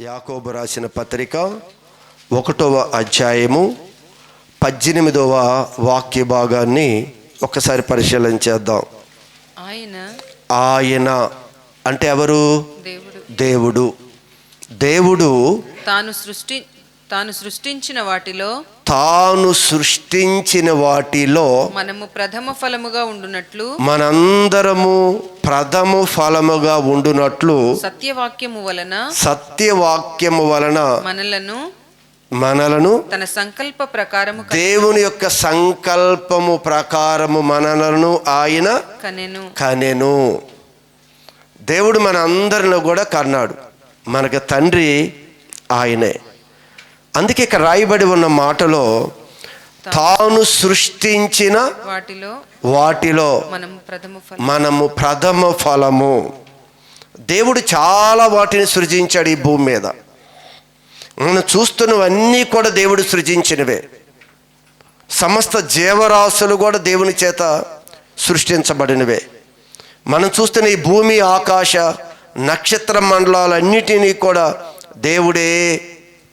యాకోబు రాసిన పత్రిక 1వ అధ్యాయము 18వ వాక్య భాగాన్ని ఒకసారి పరిశీలన చేద్దాం. ఆయన అంటే ఎవరు? దేవుడు తాను సృష్టించిన వాటిలో మనము ప్రథమ ఫలముగా ఉండునట్లు మనందరము ప్రథమ ఫలముగా ఉండునట్లు సత్యవాక్యము వలన మనలను తన సంకల్ప ప్రకారము దేవుని యొక్క సంకల్పము ప్రకారము మనలను ఆయన కనెను. దేవుడు మన అందరిని కూడా కన్నాడు. మనకు తండ్రి ఆయనే. అందుకే ఇక్కడ రాయబడి ఉన్న మాటలో తాను సృష్టించిన వాటిలో మనము ప్రథమ ఫలము. దేవుడు చాలా వాటిని సృజించాడు ఈ భూమి మీద. మనం చూస్తున్నవన్నీ కూడా దేవుడు సృజించినవే. సమస్త జీవరాశులు కూడా దేవుని చేత సృష్టించబడినవే. మనం చూస్తున్న ఈ భూమి, ఆకాశ, నక్షత్ర మండలాలన్నిటినీ కూడా దేవుడే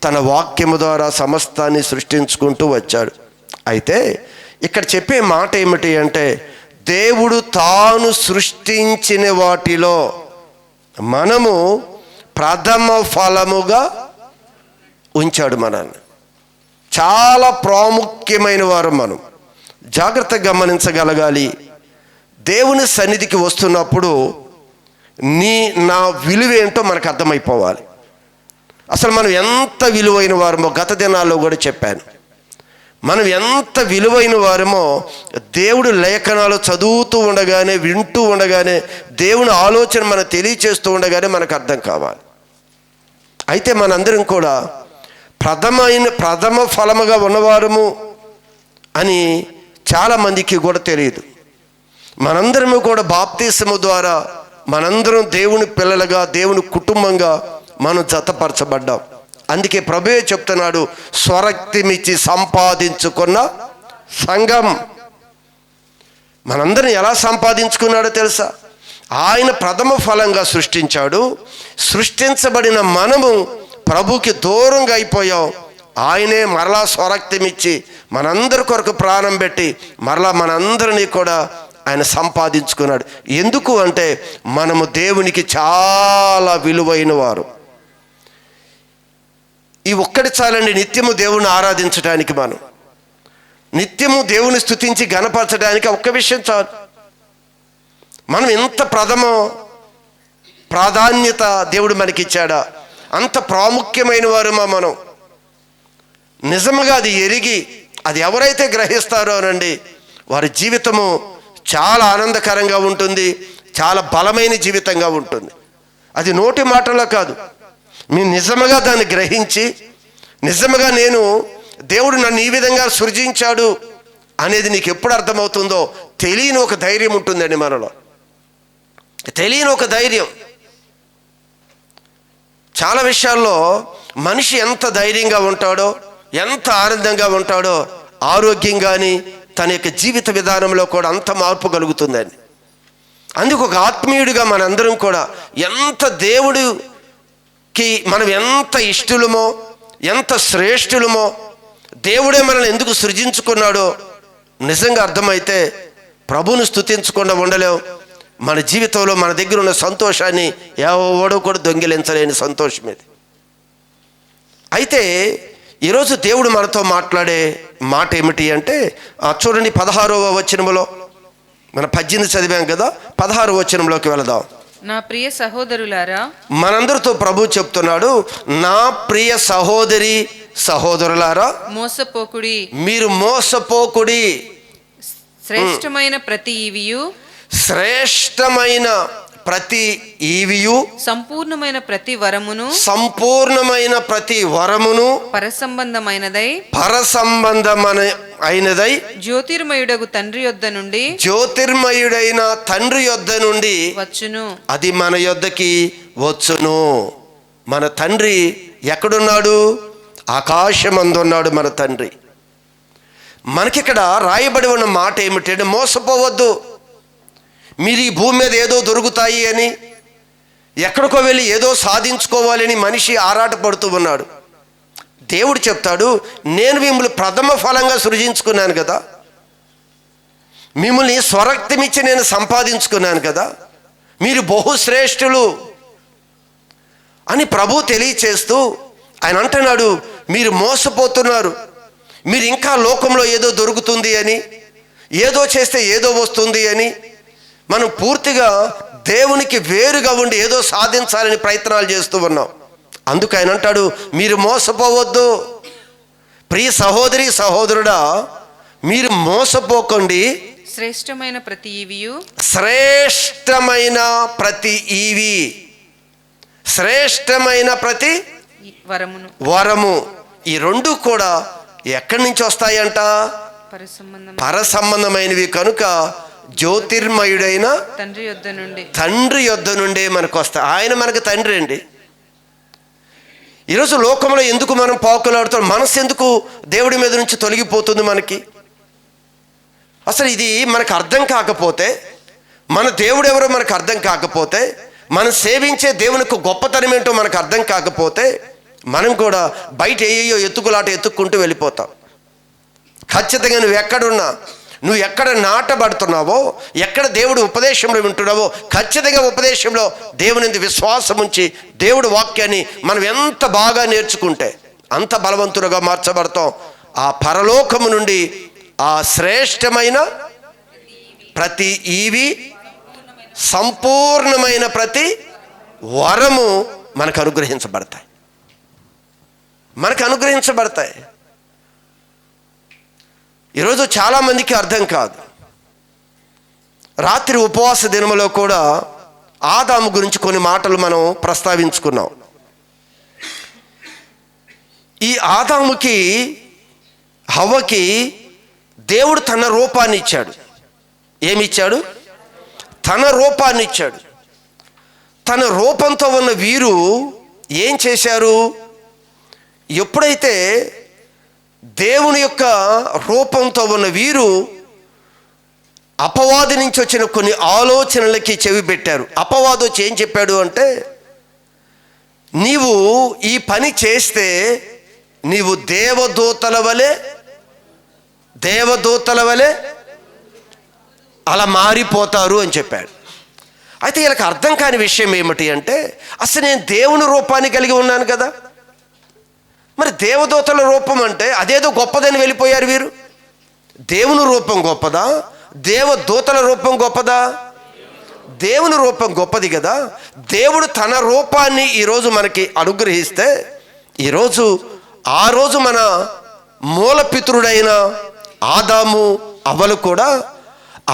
తన వాక్యము ద్వారా సమస్తాన్ని సృష్టించుకుంటూ వచ్చాడు. అయితే ఇక్కడ చెప్పే మాట ఏమిటి అంటే, దేవుడు తాను సృష్టించిన వాటిలో మనము ప్రథమ ఫలముగా ఉంచాడు మనల్ని. చాలా ప్రాముఖ్యమైన వారు. మనం జాగ్రత్తగా గమనించగలగాలి. దేవుని సన్నిధికి వస్తున్నప్పుడు నా విలువ ఏంటో మనకు అర్థమైపోవాలి. అసలు మనం ఎంత విలువైన వారమో గత దినాల్లో కూడా చెప్పాను. మనం ఎంత విలువైన వారమో దేవుడు లేఖనాలు చదువుతూ ఉండగానే, వింటూ ఉండగానే, దేవుని ఆలోచన మనకు తెలియచేస్తూ ఉండగానే మనకు అర్థం కావాలి. అయితే మనందరం కూడా ప్రథమ ఫలముగా ఉన్నవారము అని చాలామందికి కూడా తెలియదు. మనందరము కూడా బాప్తిసము ద్వారా మనందరం దేవుని పిల్లలుగా, దేవుని కుటుంబంగా మనం జతపరచబడ్డాం. అందుకే ప్రభువే చెప్తున్నాడు, స్వరక్తిమిచ్చి సంపాదించుకున్న సంఘం. మనందరం ఎలా సంపాదించుకున్నాడో తెలుసా? ఆయన ప్రథమ ఫలంగా సృష్టించాడు. సృష్టించబడిన మనము ప్రభుకి దూరంగా అయిపోయాం. ఆయనే మరలా స్వరక్తిమిచ్చి మనందరి కొరకు ప్రాణం పెట్టి మరలా మనందరినీ కూడా ఆయన సంపాదించుకున్నాడు. ఎందుకు అంటే మనము దేవునికి చాలా విలువైన వారు. ఈ ఒక్కటి చాలండి నిత్యము దేవుని ఆరాధించడానికి, మనం నిత్యము దేవుని స్తుతించి గణపరచడానికి ఒక్క విషయం చాలు. మనం ఎంత ప్రాధాన్యత దేవుడు మనకిచ్చాడా, అంత ప్రాముఖ్యమైన వారు మనం. నిజంగా అది ఎరిగి అది ఎవరైతే గ్రహిస్తారో అనండి, వారి జీవితము చాలా ఆనందకరంగా ఉంటుంది, చాలా బలమైన జీవితంగా ఉంటుంది. అది నోటి మాటలో కాదు, మీరు నిజముగా దాన్ని గ్రహించి, నిజముగా నేను దేవుడు నన్ను ఈ విధంగా సృజించాడు అనేది నీకు ఎప్పుడు అర్థమవుతుందో తెలియని ఒక ధైర్యం ఉంటుందండి మనలో. తెలియని ఒక ధైర్యం. చాలా విషయాల్లో మనిషి ఎంత ధైర్యంగా ఉంటాడో, ఎంత ఆనందంగా ఉంటాడో, ఆరోగ్యంగాని తన యొక్క జీవిత విధానంలో కూడా అంత మార్పు కలుగుతుందండి. అందుకు ఒక ఆత్మీయుడిగా మనందరం కూడా ఎంత దేవుడికి మనం ఎంత ఇష్టలమో, ఎంత శ్రేష్ఠులమో, దేవుడే మనల్ని ఎందుకు సృజించుకున్నాడో నిజంగా అర్థమైతే ప్రభువును స్తుతించకుండా ఉండలేం. మన జీవితంలో మన దగ్గర ఉన్న సంతోషాన్ని ఎవడో కూడా దొంగిలించలేని సంతోషం ఇది. అయితే ఈరోజు దేవుడు మనతో మాట్లాడే మాట ఏమిటి అంటే, చూడండి 16వ వచనములో, మన 18 చదివాం కదా, 16వ వచనంలోకి వెళదాం. నా ప్రియ సహోదరులారా, మనందరితో ప్రభు చెప్తున్నాడు, నా ప్రియ సహోదరి సహోదరులారా, మీరు మోసపోకుడి. శ్రేష్టమైన ప్రతి ఈవియు సంపూర్ణమైన ప్రతి వరమును పరసంబంధమైనదై జ్యోతిర్మయుడైన తండ్రి యొద్ద నుండి వచ్చును. అది మన యొద్దకి వచ్చును. మన తండ్రి ఎక్కడున్నాడు? ఆకాశమందున్నాడు మన తండ్రి. మనకిక్కడ రాయబడి ఉన్న మాట ఏమిటంటే, మోసపోవద్దు. మీరు ఈ భూమి మీద ఏదో దొరుకుతాయి అని, ఎక్కడికో వెళ్ళి ఏదో సాధించుకోవాలని మనిషి ఆరాటపడుతూ ఉన్నాడు. దేవుడు చెప్తాడు, నేను మిమ్మల్ని ప్రథమ ఫలంగా సృజించుకున్నాను కదా, మిమ్మల్ని స్వరక్తమిచ్చి నేను సంపాదించుకున్నాను కదా, మీరు బహుశ్రేష్ఠులు అని ప్రభు తెలియచేస్తూ ఆయన అంటున్నాడు, మీరు మోసపోతున్నారు, మీరు ఇంకా లోకంలో ఏదో దొరుకుతుంది అని, ఏదో చేస్తే ఏదో వస్తుంది అని, మనం పూర్తిగా దేవునికి వేరుగా ఉండి ఏదో సాధించాలని ప్రయత్నాలు చేస్తూ ఉన్నాం. అందుకు ఆయన అంటాడు, మీరు మోసపోవద్దు. ప్రియ సహోదరి సహోదరుడా, మీరు మోసపోకండి. శ్రేష్టమైన ప్రతి ఈవియు, శ్రేష్టమైన ప్రతి ఈవి, శ్రేష్టమైన ప్రతి వరము, ఈ రెండు కూడా ఎక్కడి నుంచి వస్తాయంట? పరసంబంధమైనవి కనుక జ్యోతిర్మయుడైన తండ్రి యొద్ద నుండే మనకు వస్తాయి. ఆయన మనకు తండ్రి అండి. ఈరోజు లోకంలో ఎందుకు మనం పాకులాడుతాం? మనసు ఎందుకు దేవుడి మీద నుంచి తొలగిపోతుంది మనకి? అసలు ఇది మనకు అర్థం కాకపోతే, మన దేవుడు ఎవరో మనకు అర్థం కాకపోతే, మనం సేవించే దేవునికి గొప్పతనం ఏంటో మనకు అర్థం కాకపోతే, మనం కూడా బయట ఏయో ఎత్తుకులాట ఎత్తుక్కుంటూ వెళ్ళిపోతాం. ఖచ్చితంగా నువ్వు ఎక్కడ నాటబడుతున్నావో, ఎక్కడ దేవుడు ఉపదేశంలో వింటున్నావో, ఖచ్చితంగా ఉపదేశంలో దేవుని విశ్వాసం ఉంచి దేవుడు వాక్యాన్ని మనం ఎంత బాగా నేర్చుకుంటే అంత బలవంతులుగా మార్చబడతాం. ఆ పరలోకము నుండి ఆ శ్రేష్టమైన ప్రతి ఈవి, సంపూర్ణమైన ప్రతి వరము మనకు అనుగ్రహించబడతాయి. ఈరోజు చాలామందికి అర్థం కాదు. రాత్రి ఉపవాస దినములో కూడా ఆదాము గురించి కొన్ని మాటలు మనం ప్రస్తావించుకున్నాం. ఈ ఆదాముకి హవ్వకి దేవుడు తన రూపాన్ని ఇచ్చాడు. ఏమిచ్చాడు? తన రూపాన్ని ఇచ్చాడు. తన రూపంతో ఉన్న వీరు ఏం చేశారు? ఎప్పుడైతే దేవుని యొక్క రూపంతో ఉన్న వీరు అపవాది నుంచి వచ్చిన కొన్ని ఆలోచనలకి చెవి పెట్టారు. అపవాది వచ్చి ఏం చెప్పాడు అంటే, నీవు ఈ పని చేస్తే నీవు దేవదూతల వలె అలా మారిపోతారు అని చెప్పాడు. అయితే వీళ్ళకి అర్థం కాని విషయం ఏమిటి అంటే, అసలు నేను దేవుని రూపాన్ని కలిగి ఉన్నాను కదా, మరి దేవదూతల రూపం అంటే అదేదో గొప్పదని వెళ్ళిపోయారు వీరు. దేవుని రూపం గొప్పదా? దేవదూతల రూపం గొప్పదా? దేవుని రూపం గొప్పది కదా. దేవుడు తన రూపాన్ని ఈరోజు మనకి అనుగ్రహిస్తే, ఆ రోజు మన మూలపితరుడైన ఆదాము అవ్వలు కూడా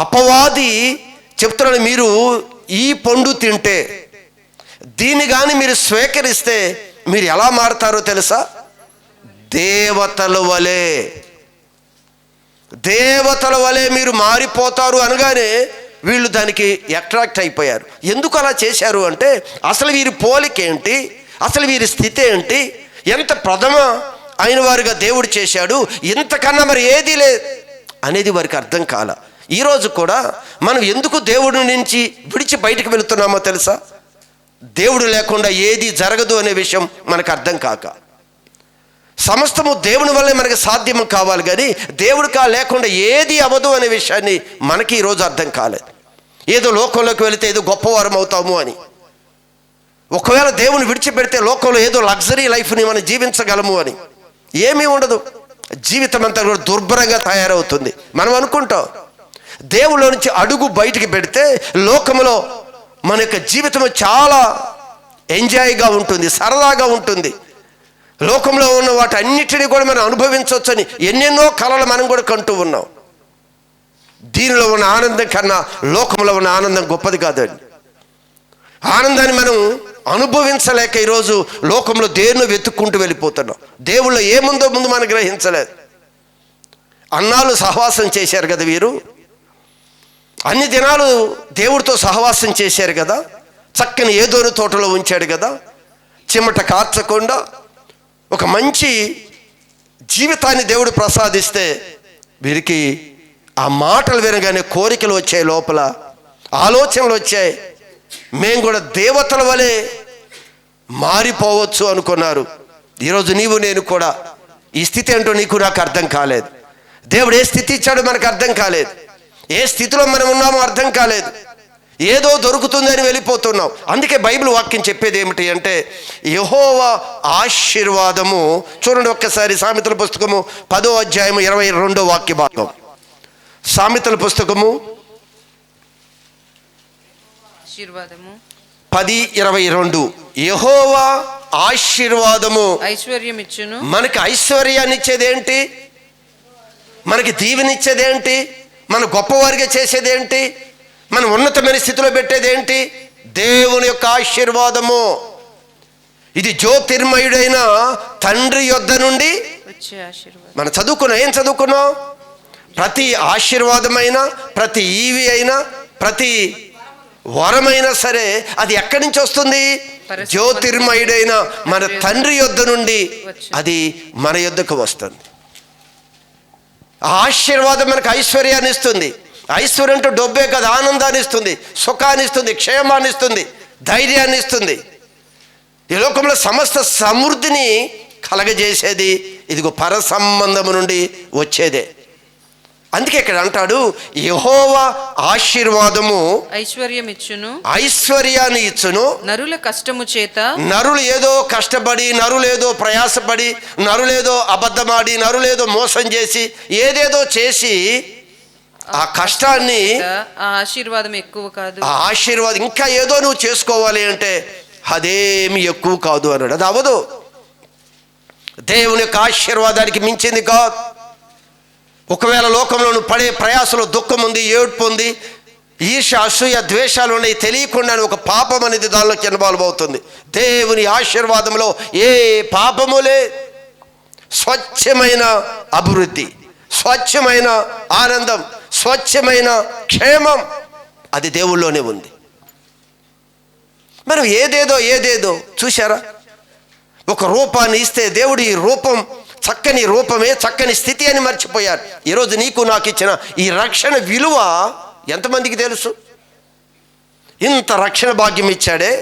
అపవాది చెప్తున్నాడు, మీరు ఈ పండు తింటే, దీన్ని కానీ మీరు స్వీకరిస్తే మీరు ఎలా మారతారో తెలుసా? దేవతల వలె మీరు మారిపోతారు అనగానే వీళ్ళు దానికి అట్రాక్ట్ అయిపోయారు. ఎందుకు అలా చేశారు అంటే, అసలు వీరి పోలిక ఏంటి, అసలు వీరి స్థితి ఏంటి, ఎంత ప్రథమ అయిన వారుగా దేవుడు చేశాడు, ఇంతకన్నా మరి ఏదీ లేదు అనేది వారికి అర్థం కాల. ఈరోజు కూడా మనం ఎందుకు దేవుడి నుంచి విడిచి బయటకు వెళుతున్నామో తెలుసా? దేవుడు లేకుండా ఏది జరగదు అనే విషయం మనకు అర్థం కాక, సమస్తము దేవుని వల్లే మనకి సాధ్యం కావాలి, కానీ దేవుడికా లేకుండా ఏది అవ్వదు అనే విషయాన్ని మనకి ఈరోజు అర్థం కాలేదు. ఏదో లోకంలోకి వెళితే ఏదో గొప్పవారం అవుతాము అని, ఒకవేళ దేవుని విడిచిపెడితే లోకంలో ఏదో లగ్జరీ లైఫ్ని మనం జీవించగలము అని. ఏమీ ఉండదు. జీవితం అంతా కూడా దుర్భరంగా తయారవుతుంది. మనం అనుకుంటాం దేవుళ్ళ నుంచి అడుగు బయటికి పెడితే లోకంలో మన యొక్క జీవితం చాలా ఎంజాయ్గా ఉంటుంది, సరదాగా ఉంటుంది. లోకంలో ఉన్న వాటి అన్నిటినీ కూడా మనం అనుభవించవచ్చు అని ఎన్నెన్నో కళలు మనం కూడా కంటూ ఉన్నాం. దీనిలో ఉన్న ఆనందం కన్నా లోకంలో ఉన్న ఆనందం గొప్పది కాదండి. ఆనందాన్ని మనం అనుభవించలేక ఈరోజు లోకంలో దేన్నో వెతుక్కుంటూ వెళ్ళిపోతున్నాం. దేవుళ్ళు ఏముందో ముందు మనం గ్రహించలేదు. అన్నాళ్ళు సహవాసం చేశారు కదా వీరు, అన్ని దినాలు దేవుడితో సహవాసం చేశారు కదా, చక్కని ఏదోని తోటలో ఉంచాడు కదా, చిమట కార్చకుండా ఒక మంచి జీవితాన్ని దేవుడు ప్రసాదిస్తే వీరికి ఆ మాటలు వినగానే కోరికలు వచ్చాయి, లోపల ఆలోచనలు వచ్చాయి. మేము కూడా దేవతల వలె మారిపోవచ్చు అనుకున్నారు. ఈరోజు నీవు నేను కూడా ఈ స్థితి ఏంటో నీకు నాకు అర్థం కాలేదు. దేవుడు ఏ స్థితి ఇచ్చాడో మనకు అర్థం కాలేదు. ఏ స్థితిలో మనం ఉన్నామో అర్థం కాలేదు. ఏదో దొరుకుతుందని వెళ్ళిపోతున్నాం. అందుకే బైబిల్ వాక్యం చెప్పేది ఏమిటి అంటే, యెహోవా ఆశీర్వాదము. చూడండి ఒక్కసారి సామెతల పుస్తకము 10వ అధ్యాయము 22వ వాక్య భాగం. సామెతల పుస్తకము ఆశీర్వాదము 10:22. యెహోవా ఆశీర్వాదము ఐశ్వర్యమిచ్చును. మనకి ఐశ్వర్యాన్ని ఇచ్చేదేంటి? మనకి దీవెనిచ్చేదేంటి? మన గొప్పవారిగా చేసేదేంటి? మన ఉన్నతమైన స్థితిలో పెట్టేదేంటి? దేవుని యొక్క ఆశీర్వాదము. ఇది జ్యోతిర్మయుడైన తండ్రి యొద్ద నుండి వచ్చే ఆశీర్వాదం. మనం ఏం చదువుకున్నాం? ప్రతి ఆశీర్వాదమైన, ప్రతి ఈవి అయినా, ప్రతి వరమైనా సరే అది ఎక్కడి నుంచి వస్తుంది? జ్యోతిర్మయుడైన మన తండ్రి యొద్ద నుండి అది మన యొద్దకు వస్తుంది. ఆ ఆశీర్వాదం మనకు ఐశ్వర్యాన్ని ఇస్తుంది. ఐశ్వర్యం అంటే డబ్బే కదా, ఆనందాన్ని ఇస్తుంది, సుఖాన్ని ఇస్తుంది, క్షేమాన్ని ఇస్తుంది, ధైర్యాన్ని ఇస్తుంది. ఈ లోకంలో సమస్త సమృద్ధిని కలగజేసేది ఇదిగో పర సంబంధము నుండి వచ్చేదే. అందుకే ఇక్కడ అంటాడు, యెహోవా ఆశీర్వాదము ఐశ్వర్యమిచ్చును, ఐశ్వర్యాన్ని ఇచ్చును. నరుల కష్టము చేత, నరులు ఏదో కష్టపడి, నరులేదో ప్రయాసపడి, నరులేదో అబద్ధమాడి, నరులేదో మోసం చేసి, ఏదేదో చేసి ఆ కష్టాన్ని, ఆ ఆశీర్వాదం ఎక్కువ కాదు. ఆ ఆశీర్వాదం ఇంకా ఏదో నువ్వు చేసుకోవాలి అంటే అదేమి ఎక్కువ కాదు అన్నాడు. అది అవదు. దేవుని యొక్క ఆశీర్వాదానికి మించింది కాదు. ఒకవేళ లోకంలో నువ్వు పడే ప్రయాసలో దుఃఖం ఉంది, ఏడ్పు ఉంది, ఈర్ష్య అసూయ ద్వేషాలు ఉన్నాయి, తెలియకుండా ఒక పాపం అనేది దానిలోకి ఇన్వాల్వ్ అవుతుంది. దేవుని ఆశీర్వాదంలో ఏ పాపములే, స్వచ్ఛమైన అభివృద్ధి, స్వచ్ఛమైన ఆనందం, స్వచ్ఛమైన క్షేమం అది దేవుళ్ళలోనే ఉంది. మనం ఏదేదో చూశారా? ఒక రూపాన్ని ఇస్తే దేవుడు ఈ రూపం చక్కని రూపమే, చక్కని స్థితి అని మర్చిపోయారు. ఈరోజు నీకు నాకు ఇచ్చిన ఈ రక్షణ విలువ ఎంతమందికి తెలుసు? ఇంత రక్షణ భాగ్యం ఇచ్చాడే.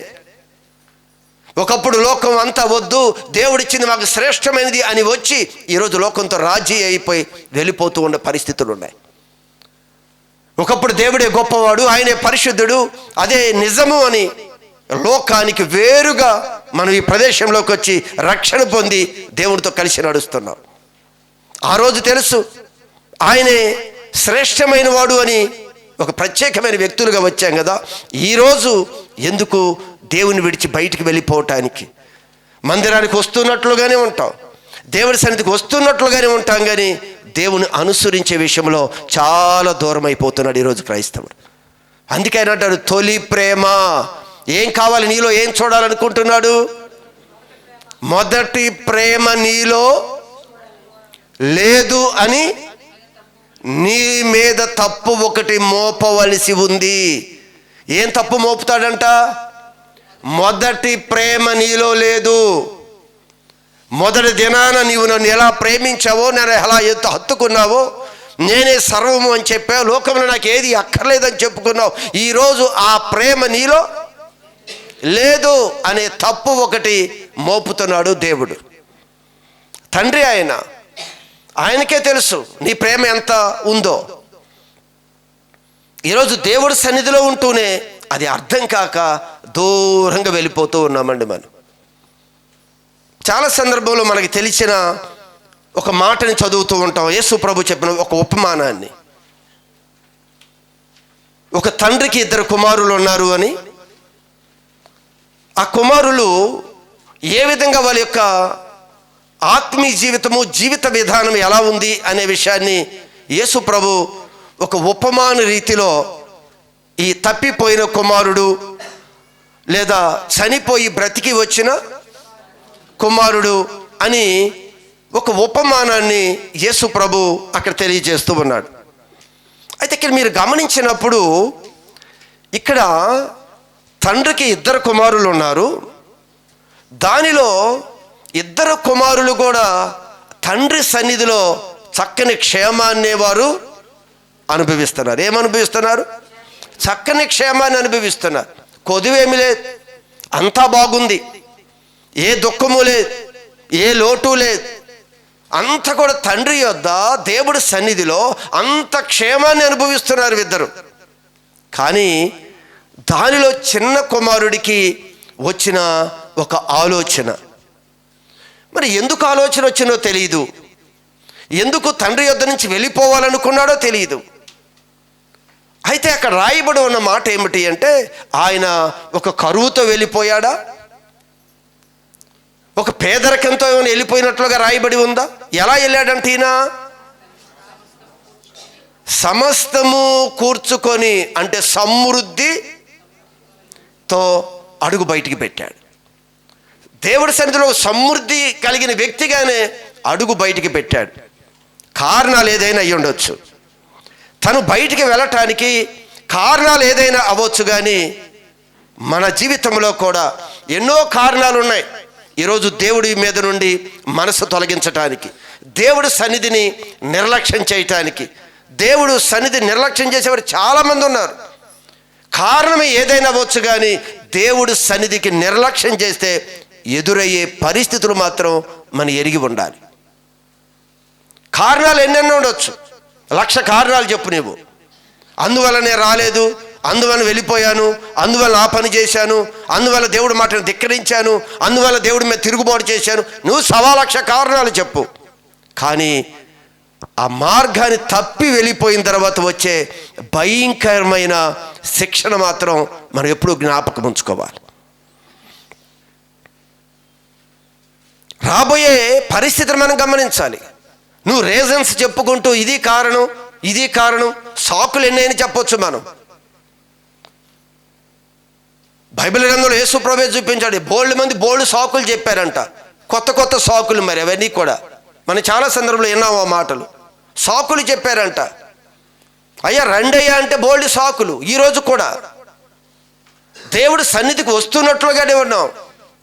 ఒకప్పుడు లోకం అంతా వద్దు, దేవుడిచ్చింది మాకు శ్రేష్టమైనది అని వచ్చి ఈరోజు లోకంతో రాజీ అయిపోయి వెళ్ళిపోతూ ఉన్న పరిస్థితులు ఉన్నాయి. ఒకప్పుడు దేవుడే గొప్పవాడు, ఆయనే పరిశుద్ధుడు, అదే నిజము అని లోకానికి వేరుగా మనం ఈ ప్రదేశంలోకి వచ్చి రక్షణ పొంది దేవునితో కలిసి నడుస్తున్నాం. ఆ రోజు తెలుసు ఆయనే శ్రేష్టమైన వాడు అని ఒక ప్రత్యేకమైన వ్యక్తులుగా వచ్చాం కదా. ఈరోజు ఎందుకు దేవుని విడిచి బయటికి వెళ్ళిపోవటానికి? మందిరానికి వస్తున్నట్లుగానే ఉంటాం, దేవుడి సన్నిధికి వస్తున్నట్లుగానే ఉంటాం, కానీ దేవుని అనుసరించే విషయంలో చాలా దూరం అయిపోతున్నాడు ఈరోజు క్రైస్తవుడు. అందుకే ఆయన అంటాడు, తొలి ప్రేమ. ఏం కావాలి? నీలో ఏం చూడాలనుకుంటున్నాడు? మొదటి ప్రేమ నీలో లేదు అని నీ మీద తప్పు ఒకటి మోపవలసి ఉంది. ఏం తప్పు మోపుతాడంట? మొదటి ప్రేమ నీలో లేదు. మొదటి దినాన నీవు నన్ను ఎలా ప్రేమించావో, నేను ఎలా హత్తుకున్నావో, నేనే సర్వము అని చెప్పావు, లోకంలో నాకు ఏది అక్కర్లేదని చెప్పుకున్నావు. ఈరోజు ఆ ప్రేమ నీలో లేదు అనే తప్పు ఒకటి మోపుతున్నాడు దేవుడు. తండ్రి ఆయనకే తెలుసు నీ ప్రేమ ఎంత ఉందో. ఈరోజు దేవుడి సన్నిధిలో ఉంటూనే అది అర్థం కాక దూరంగా వెళ్ళిపోతూ ఉన్నామండి. మనం చాలా సందర్భంలో మనకి తెలిసిన ఒక మాటని చదువుతూ ఉంటాం. యేసు ప్రభు చెప్పిన ఒక ఉపమానాన్ని. ఒక తండ్రికి 2 కుమారులు ఉన్నారు అని, ఆ కుమారులు ఏ విధంగా వాళ్ళ యొక్క ఆత్మీయ జీవితము, జీవిత విధానం ఎలా ఉంది అనే విషయాన్ని యేసు ప్రభు ఒక ఉపమాన రీతిలో ఈ తప్పిపోయిన కుమారుడు లేదా చనిపోయి బ్రతికి వచ్చిన కుమారుడు అని ఒక ఉపమానాన్ని యేసు ప్రభు అక్కడ తెలియజేస్తూ ఉన్నాడు. అయితే ఇక్కడ మీరు గమనించినప్పుడు ఇక్కడ తండ్రికి 2 కుమారులు ఉన్నారు. దానిలో 2 కుమారులు కూడా తండ్రి సన్నిధిలో చక్కని క్షేమాన్ని వారు అనుభవిస్తున్నారు. ఏమనుభవిస్తున్నారు? చక్కని క్షేమాన్ని అనుభవిస్తున్నారు. కొదువేమి లేదు, అంతా బాగుంది, ఏ దుఃఖము లేదు, ఏ లోటు లేదు. అంత కూడా తండ్రి యొద్ద దేవుడి సన్నిధిలో అంత క్షేమాన్ని అనుభవిస్తున్నారు ఇద్దరు. కానీ దానిలో చిన్న కుమారుడికి వచ్చిన ఒక ఆలోచన, మరి ఎందుకు ఆలోచన వచ్చినో తెలియదు, ఎందుకు తండ్రి యొద్ద నుంచి వెళ్ళిపోవాలనుకున్నాడో తెలియదు. అయితే అక్కడ రాయబడి ఉన్న మాట ఏమిటి అంటే, ఆయన ఒక కరువుతో వెళ్ళిపోయాడా, ఒక పేదరికంతో ఏమైనా వెళ్ళిపోయినట్లుగా రాయబడి ఉందా? ఎలా వెళ్ళాడంటే ఈయన సమస్తము కూర్చుకొని, అంటే సమృద్ధితో అడుగు బయటికి పెట్టాడు. దేవుడి సన్నిధిలో సమృద్ధి కలిగిన వ్యక్తిగానే అడుగు బయటికి పెట్టాడు. కారణాలు ఏదైనా అయ్యి ఉండొచ్చు, తను బయటికి వెళ్ళటానికి కారణాలు ఏదైనా అవ్వచ్చు. కానీ మన జీవితంలో కూడా ఎన్నో కారణాలు ఉన్నాయి. ఈరోజు దేవుడి మీద నుండి మనసు తొలగించటానికి, దేవుడి సన్నిధిని నిర్లక్ష్యం చేయటానికి, దేవుడు సన్నిధి నిర్లక్ష్యం చేసేవారు చాలామంది ఉన్నారు. కారణం ఏదైనా అవ్వచ్చు, కానీ దేవుడి సన్నిధికి నిర్లక్ష్యం చేస్తే ఎదురయ్యే పరిస్థితులు మాత్రం మనం ఎరిగి ఉండాలి. కారణాలు ఎన్నెన్నో ఉండొచ్చు, 1,00,000 కారణాలు చెప్పు నువ్వు. అందువల్ల నేను రాలేదు, అందువల్ల వెళ్ళిపోయాను, అందువల్ల ఆ పని చేశాను, అందువల్ల దేవుడి మాటను ధిక్కరించాను, అందువల్ల దేవుడి మీద తిరుగుబాటు చేశాను. నువ్వు 1,00,000 కారణాలు చెప్పు. కానీ ఆ మార్గాన్ని తప్పి వెళ్ళిపోయిన తర్వాత వచ్చే భయంకరమైన శిక్షణ మాత్రం మనం ఎప్పుడూ జ్ఞాపకం ఉంచుకోవాలి. రాబోయే పరిస్థితిని మనం గమనించాలి. నువ్వు రీజన్స్ చెప్పుకుంటూ ఇది కారణం, ఇది కారణం, సాకులు ఎన్నైనా చెప్పొచ్చు. మనం బైబిల్ గ్రంథంలో యేసు ప్రభువే చూపించాడు, బోల్డ్ మంది బోల్డ్ సాకులు చెప్పారంట, కొత్త కొత్త సాకులు. మరి అవన్నీ కూడా మనం చాలా సందర్భంలో విన్నాము. ఆ మాటలు సాకులు చెప్పారంట. అయ్యా రండయ్యా అంటే బోల్డ్ సాకులు. ఈరోజు కూడా దేవుడు సన్నిధికి వస్తున్నట్లుగానే ఉన్నాం,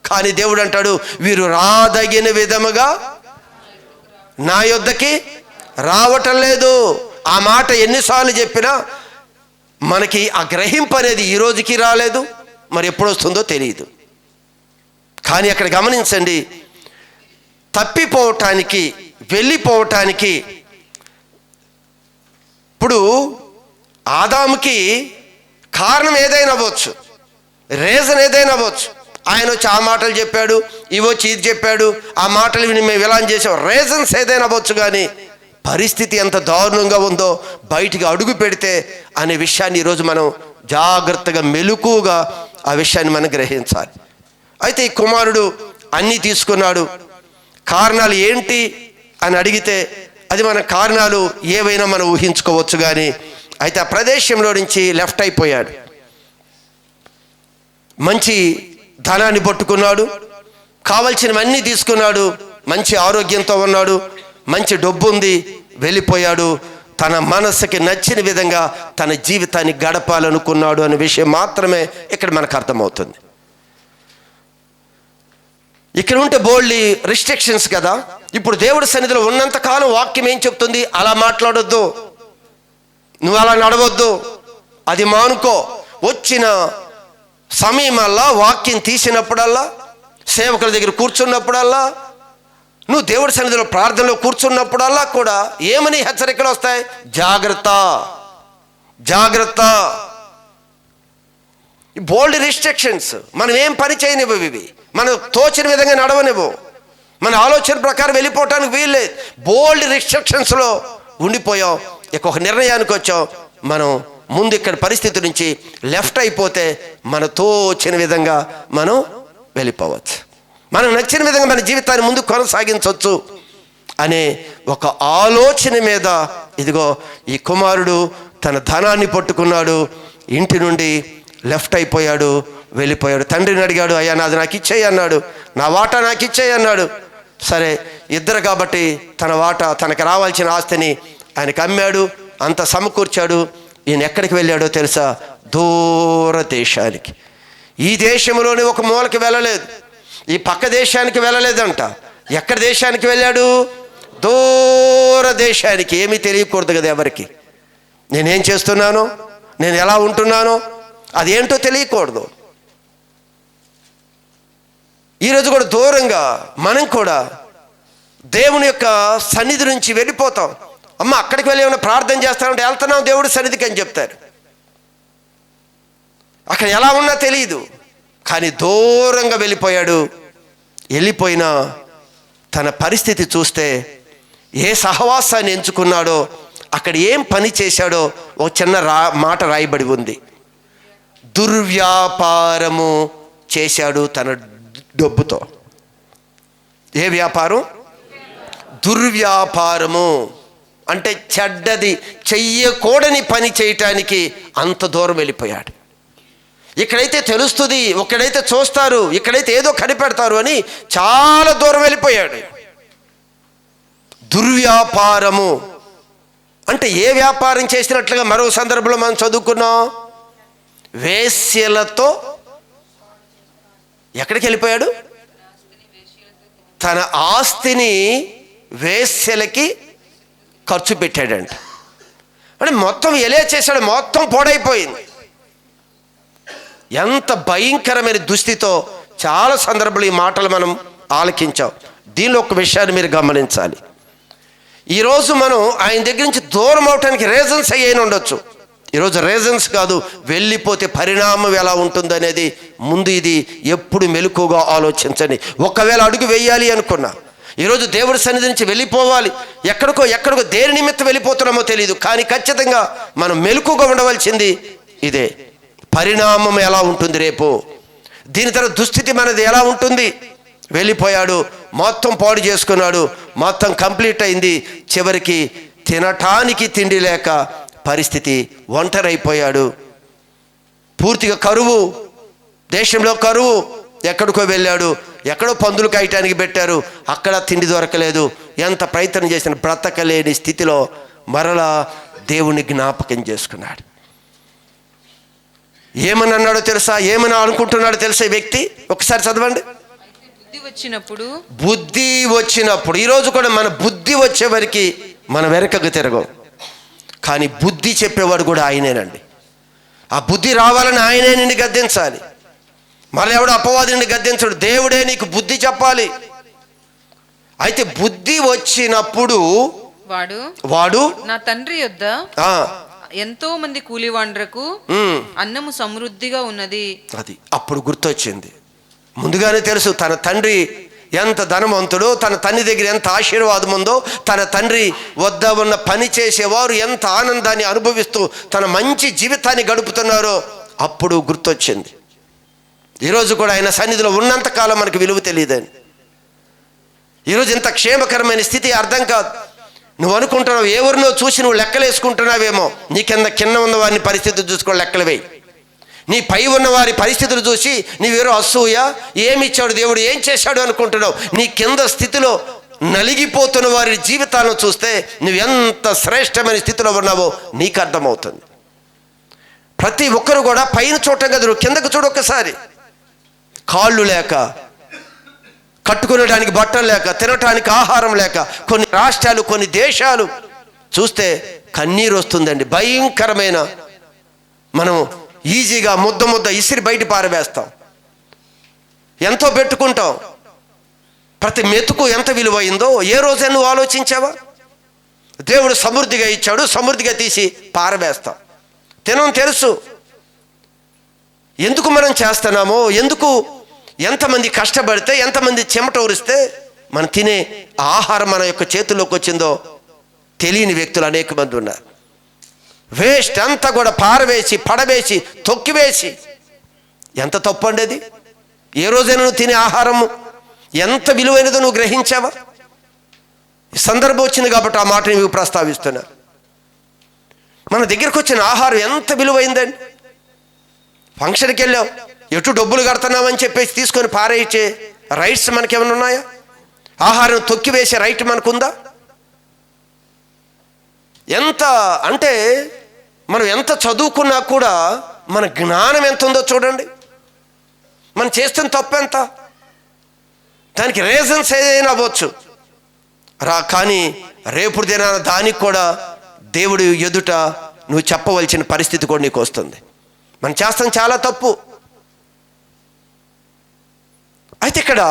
కానీ దేవుడు అంటాడు, వీరు రాదగిన విధముగా నా యొద్దకి రావటం లేదు. ఆ మాట ఎన్నిసార్లు చెప్పినా మనకి ఆ గ్రహింపు అనేది ఈ రోజుకి రాలేదు, మరి ఎప్పుడు వస్తుందో తెలియదు. కానీ అక్కడ గమనించండి, తప్పిపోవటానికి, వెళ్ళిపోవటానికి, ఇప్పుడు ఆదాముకి కారణం ఏదైనా అవ్వచ్చు, రీజన్ ఏదైనా అవ్వచ్చు. ఆయన వచ్చి ఆ మాటలు చెప్పాడు, ఇవి వచ్చి ఇది చెప్పాడు, ఆ మాటలు విని మేము ఇలా చేసాం, రీజన్స్ ఏదైనా అవ్వచ్చు. కానీ పరిస్థితి ఎంత దారుణంగా ఉందో బయటికి అడుగు పెడితే అనే విషయాన్ని ఈరోజు మనం జాగ్రత్తగా మెలకుగా ఆ విషయాన్ని మనం గ్రహించాలి. అయితే ఈ కుమారుడు అన్నీ తీసుకున్నాడు. కారణాలు ఏంటి అని అడిగితే అది మన కారణాలు ఏవైనా మనం ఊహించుకోవచ్చు. కానీ అయితే ఆ ప్రదేశంలో నుంచి లెఫ్ట్ అయిపోయాడు. మంచి ధనాన్ని పట్టుకున్నాడు, కావలసినవన్నీ తీసుకున్నాడు, మంచి ఆరోగ్యంతో ఉన్నాడు, మంచి డబ్బు ఉంది, వెళ్ళిపోయాడు. తన మనసుకి నచ్చిన విధంగా తన జీవితాన్ని గడపాలనుకున్నాడు అనే విషయం మాత్రమే ఇక్కడ మనకు అర్థమవుతుంది. ఇక్కడ ఉంటే బోల్డ్ రిస్ట్రిక్షన్స్ కదా. ఇప్పుడు దేవుడి సన్నిధిలో ఉన్నంత కాలం వాక్యం ఏం చెప్తుంది? అలా మాట్లాడొద్దు, నువ్వు అలా నడవద్దు, అది మానుకో. వచ్చిన సమయమల్లా, వాక్యం తీసినప్పుడల్లా, సేవకుల దగ్గర కూర్చున్నప్పుడల్లా, నువ్వు దేవుడి సన్నిధిలో ప్రార్థనలో కూర్చున్నప్పుడల్లా కూడా ఏమని హెచ్చరికలు వస్తాయి? జాగ్రత్త, జాగ్రత్త. బోల్డ్ రిస్ట్రిక్షన్స్. మనం ఏం పని చేయనివ్వవు ఇవి, మనం తోచిన విధంగా నడవనివ్వవు, మన ఆలోచన ప్రకారం వెళ్ళిపోవటానికి వీల్లేదు. బోల్డ్ రిస్ట్రిక్షన్స్లో ఉండిపోయాం. ఇక ఒక నిర్ణయానికి వచ్చాం, మనం ముందు ఇక్కడ పరిస్థితి నుంచి లెఫ్ట్ అయిపోతే మన తోచిన విధంగా మనం వెళ్ళిపోవచ్చు, మనం నచ్చిన విధంగా మన జీవితాన్ని ముందు కొనసాగించవచ్చు అనే ఒక ఆలోచన మీద ఇదిగో ఈ కుమారుడు తన ధనాన్ని పట్టుకున్నాడు, ఇంటి నుండి లెఫ్ట్ అయిపోయాడు, వెళ్ళిపోయాడు. తండ్రిని అడిగాడు, అయ్యా నాది నాకు ఇచ్చేయి అన్నాడు, నా వాటా నాకు ఇచ్చేయి అన్నాడు. సరే, ఇద్దరు కాబట్టి తన వాటా, తనకు రావాల్సిన ఆస్తిని ఆయనకు అమ్మాడు, అంత సమకూర్చాడు. ఈయన ఎక్కడికి వెళ్ళాడో తెలుసా? దూర దేశానికి. ఈ దేశంలోనే ఒక మూలకి వెళ్ళలేదు, ఈ పక్క దేశానికి వెళ్ళలేదంట. ఎక్కడ దేశానికి వెళ్ళాడు? దూర దేశానికి. ఏమీ తెలియకూడదు కదా ఎవరికి, నేనేం చేస్తున్నానో, నేను ఎలా ఉంటున్నానో అదేంటో తెలియకూడదు. ఈరోజు కూడా దూరంగా మనం కూడా దేవుని యొక్క సన్నిధి నుంచి వెళ్ళిపోతాం. అమ్మ అక్కడికి వెళ్ళి ఏమైనా ప్రార్థన చేస్తామంటే వెళ్తున్నాం దేవుడి సన్నిధికి అని చెప్తారు. అక్కడ ఎలా ఉన్నా తెలియదు, కానీ దూరంగా వెళ్ళిపోయాడు. వెళ్ళిపోయినా తన పరిస్థితి చూస్తే ఏ సహవాసాన్ని ఎంచుకున్నాడో, అక్కడ ఏం పని చేశాడో ఒక చిన్న మాట రాయబడి ఉంది. దుర్వ్యాపారము చేశాడు తన డబ్బుతో. ఏ వ్యాపారం? దుర్వ్యాపారము అంటే చెడ్డది, చెయ్యకూడని పని చేయటానికి అంత దూరం వెళ్ళిపోయాడు. ఇక్కడైతే తెలుస్తుంది, ఇక్కడైతే చూస్తారు, ఇక్కడైతే ఏదో కనిపెడతారు అని చాలా దూరం వెళ్ళిపోయాడు. దుర్వ్యాపారము అంటే ఏ వ్యాపారం చేసినట్లుగా మరో సందర్భంలో మనం చదువుకున్నాం. వేశ్యలతో ఎక్కడికి వెళ్ళిపోయాడు? తన ఆస్తిని వేశ్యలకి ఖర్చు పెట్టాడంట. అంటే మొత్తం ఎలా చేశాడు, మొత్తం పోడైపోయింది. ఎంత భయంకరమైన దుస్థితితో చాలా సందర్భాలు ఈ మాటలు మనం ఆలకించాం. దీనిలో ఒక విషయాన్ని మీరు గమనించాలి. ఈరోజు మనం ఆయన దగ్గర నుంచి దూరం అవటానికి రీజన్స్ అయ్యేని ఉండొచ్చు. ఈరోజు రీజన్స్ కాదు, వెళ్ళిపోతే పరిణామం ఎలా ఉంటుందనేది ముందు ఇది ఎప్పుడు మెలకుగా ఆలోచించండి. ఒకవేళ అడుగు వేయాలి అనుకున్నా, ఈరోజు దేవుడి సన్నిధి నుంచి వెళ్ళిపోవాలి, ఎక్కడికో దేని నిమిత్తం వెళ్ళిపోతున్నామో తెలియదు, కానీ ఖచ్చితంగా మనం మెలకుగా ఉండవలసింది ఇదే. పరిణామం ఎలా ఉంటుంది రేపు, దీని తర్వాత దుస్థితి మనది ఎలా ఉంటుంది. వెళ్ళిపోయాడు, మొత్తం పాడు చేసుకున్నాడు, మొత్తం కంప్లీట్ అయింది. చివరికి తినటానికి తిండి లేక పరిస్థితి, ఒంటరైపోయాడు. పూర్తిగా కరువు, దేశంలో కరువు. ఎక్కడికో వెళ్ళాడు, ఎక్కడో పందులు కాయటానికి పెట్టారు, అక్కడ తిండి దొరకలేదు. ఎంత ప్రయత్నం చేసిన బ్రతకలేని స్థితిలో మరలా దేవుని జ్ఞాపకం చేసుకున్నాడు. ఏమని అన్నాడో తెలుసా, ఏమని అనుకుంటున్నాడో తెలుసా ఈ వ్యక్తి? ఒకసారి చదవండి. బుద్ధి వచ్చినప్పుడు ఈరోజు కూడా మన బుద్ధి వచ్చే వరకు మన వెనకకు తిరగం, కానీ బుద్ధి చెప్పేవాడు కూడా ఆయనేనండి. ఆ బుద్ధి రావాలని ఆయనే నిన్ను గద్దించాలి. మళ్ళీ ఎవడు అపవాదిని గద్దించడు, దేవుడే నీకు బుద్ధి చెప్పాలి. అయితే బుద్ధి వచ్చినప్పుడు వాడు నా తండ్రి యొద్ద ఎంతో మంది కూలివాండ్రకు అన్నము సమృద్ధిగా ఉన్నది. అది అప్పుడు గుర్తొచ్చింది. ముందుగానే తెలుసు తన తండ్రి ఎంత ధనవంతుడో, తన తండ్రి దగ్గర ఎంత ఆశీర్వాదం ఉందో, తన తండ్రి వద్ద ఉన్న పని చేసేవారు ఎంత ఆనందాన్ని అనుభవిస్తూ తన మంచి జీవితాన్ని గడుపుతున్నారో అప్పుడు గుర్తొచ్చింది. ఈరోజు కూడా ఆయన సన్నిధిలో ఉన్నంతకాలం మనకు విలువ తెలియదండి. ఈరోజు ఇంత క్షేమకరమైన స్థితి అర్థం కాదు. నువ్వు అనుకుంటున్నావు ఎవరినో చూసి నువ్వు లెక్కలేసుకుంటున్నావేమో. నీ కింద ఉన్న వారిని పరిస్థితులు చూసుకొని లెక్కలు వేయి. నీ పై ఉన్న వారి పరిస్థితులు చూసి నీవేరో అసూయ, ఏమి ఇచ్చాడు దేవుడు, ఏం చేశాడు అనుకుంటున్నావు. నీ కింద స్థితిలో నలిగిపోతున్న వారి జీవితాలను చూస్తే నువ్వు ఎంత శ్రేష్టమైన స్థితిలో ఉన్నావో నీకు అర్థమవుతుంది. ప్రతి ఒక్కరు కూడా పైన చూడటం కదా, నువ్వు కిందకు చూడు ఒక్కసారి. కాళ్ళు లేక, కట్టుకునడానికి బట్టలు లేక, తినటానికి ఆహారం లేక, కొన్ని రాష్ట్రాలు, కొన్ని దేశాలు చూస్తే కన్నీరు వస్తుందండి. భయంకరమైన, మనం ఈజీగా ముద్ద ఇసిరి బయట పారవేస్తాం. ఎంతో పెట్టుకుంటాం, ప్రతి మెతుకు ఎంత విలువైందో ఏ రోజే నువ్వు ఆలోచించావా? దేవుడు సమృద్ధిగా ఇచ్చాడు, సమృద్ధిగా తీసి పారవేస్తాం. తినం తెలుసు ఎందుకు మనం చేస్తున్నామో, ఎందుకు ఎంతమంది కష్టపడితే, ఎంతమంది చెమట ఊరిస్తే మనం తినే ఆహారం మన యొక్క చేతుల్లోకి వచ్చిందో తెలియని వ్యక్తులు అనేక మంది ఉన్నారు. వేస్ట్ అంతా కూడా పారవేసి, పడవేసి, తొక్కివేసి. ఎంత తప్పు అండి అది. ఏ రోజైనా నువ్వు తినే ఆహారము ఎంత విలువైనదో నువ్వు గ్రహించావా? సందర్భం వచ్చింది కాబట్టి ఆ మాటని నువ్వు ప్రస్తావిస్తున్నా. మన దగ్గరకు వచ్చిన ఆహారం ఎంత విలువైందండి. ఫంక్షన్కి వెళ్ళావు, ఎటు డబ్బులు కడుతున్నామని చెప్పేసి తీసుకొని పారేయించే రైట్స్ మనకేమైనా ఉన్నాయా? ఆహారం తొక్కివేసే రైట్ మనకుందా? ఎంత అంటే మనం ఎంత చదువుకున్నా కూడా మన జ్ఞానం ఎంత ఉందో చూడండి. మనం చేస్తున్న తప్పు ఎంత, దానికి రీజన్స్ ఏదైనా అవ్వచ్చు కానీ రేపు దినాన దానికి కూడా దేవుడి ఎదుట నువ్వు చెప్పవలసిన పరిస్థితి కూడా నీకు వస్తుంది. మనం చేస్తాం చాలా తప్పు. అయితే ఇక్కడ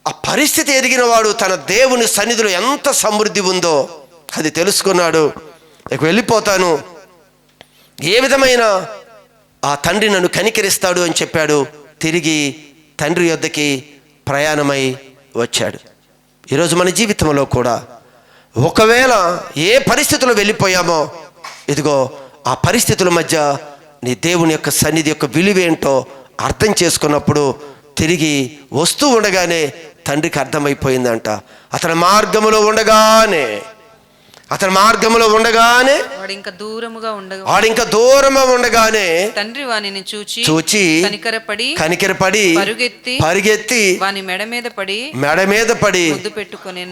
ఆ పరిస్థితి ఎరిగిన వాడు తన దేవుని సన్నిధిలో ఎంత సమృద్ధి ఉందో అది తెలుసుకున్నాడు. ఇక వెళ్ళిపోతాను, ఏ విధమైన ఆ తండ్రి నన్ను కనికరిస్తాడు అని చెప్పాడు. తిరిగి తండ్రి యొద్దకి ప్రయాణమై వచ్చాడు. ఈరోజు మన జీవితంలో కూడా ఒకవేళ ఏ పరిస్థితుల్లో వెళ్ళిపోయామో, ఇదిగో ఆ పరిస్థితుల మధ్య నీ దేవుని యొక్క సన్నిధి యొక్క విలువేంటో అర్థం చేసుకున్నప్పుడు తిరిగి వస్తూ ఉండగానే తండ్రికి అర్థమైపోయిందంట. అతని మార్గములో ఉండగానే వాడు ఇంకా దూరముగా ఉండగానే తండ్రి వానిని చూచి కనికరపడి పరిగెత్తి వాని మెడ మీద పడి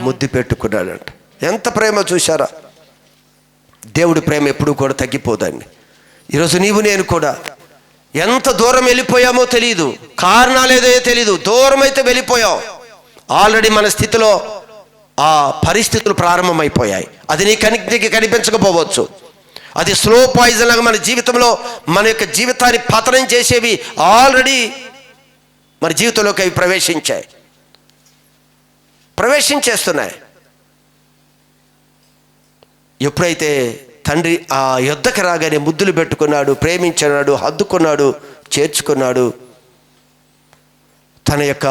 ముద్దు పెట్టుకున్నాడంట. ఎంత ప్రేమ చూశారా! దేవుడి ప్రేమ ఎప్పుడు కూడా తగ్గిపోదండి. ఈరోజు నీవు నేను కూడా ఎంత దూరం వెళ్ళిపోయామో తెలియదు, కారణాలేదో తెలియదు. దూరం అయితే వెళ్ళిపోయావు, ఆల్రెడీ మన స్థితిలో ఆ పరిస్థితులు ప్రారంభమైపోయాయి. అది నీ కనికి కనిపించకపోవచ్చు. అది స్లో పాయిజన్ లాగా మన జీవితంలో మన యొక్క జీవితాన్ని పతనం చేసేవి ఆల్రెడీ మన జీవితంలోకి అవి ప్రవేశించేస్తున్నాయి. ఎప్పుడైతే తండ్రి ఆ యొద్దకు రాగానే ముద్దులు పెట్టుకున్నాడు, ప్రేమించాడు, హత్తుకున్నాడు, చేర్చుకున్నాడు. తన యొక్క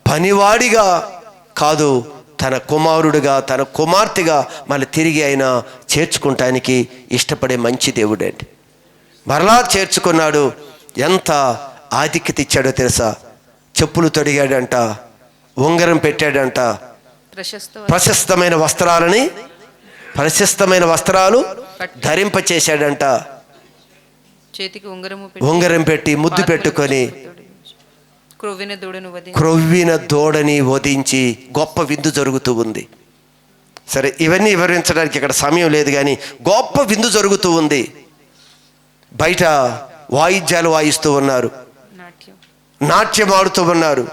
పనివాడిగా కాదు, తన కుమారుడుగా, తన కుమార్తెగా మళ్ళీ తిరిగి ఆయన చేర్చుకుంటానికి ఇష్టపడే మంచి దేవుడండి. మరలా చేర్చుకున్నాడు. ఎంత ఆధిక్యత ఇచ్చాడో తెలుసా! చెప్పులు తొడిగాడంట, ఉంగరం పెట్టాడంట, ప్రశస్తమైన వస్త్రాలు ధరింపచేశాడంట. చేతికి ఉంగరం పెట్టి ముద్దు పెట్టుకొని క్రొవ్విన దూడని వధించి గొప్ప విందు జరుగుతూ ఉంది. సరే, ఇవన్నీ వివరించడానికి ఇక్కడ సమయం లేదు, కానీ గొప్ప విందు జరుగుతూ ఉంది. బయట వాయిద్యాలు వాయిస్తూ ఉన్నారు, నాట్యం ఆడుతూ ఉన్నారు,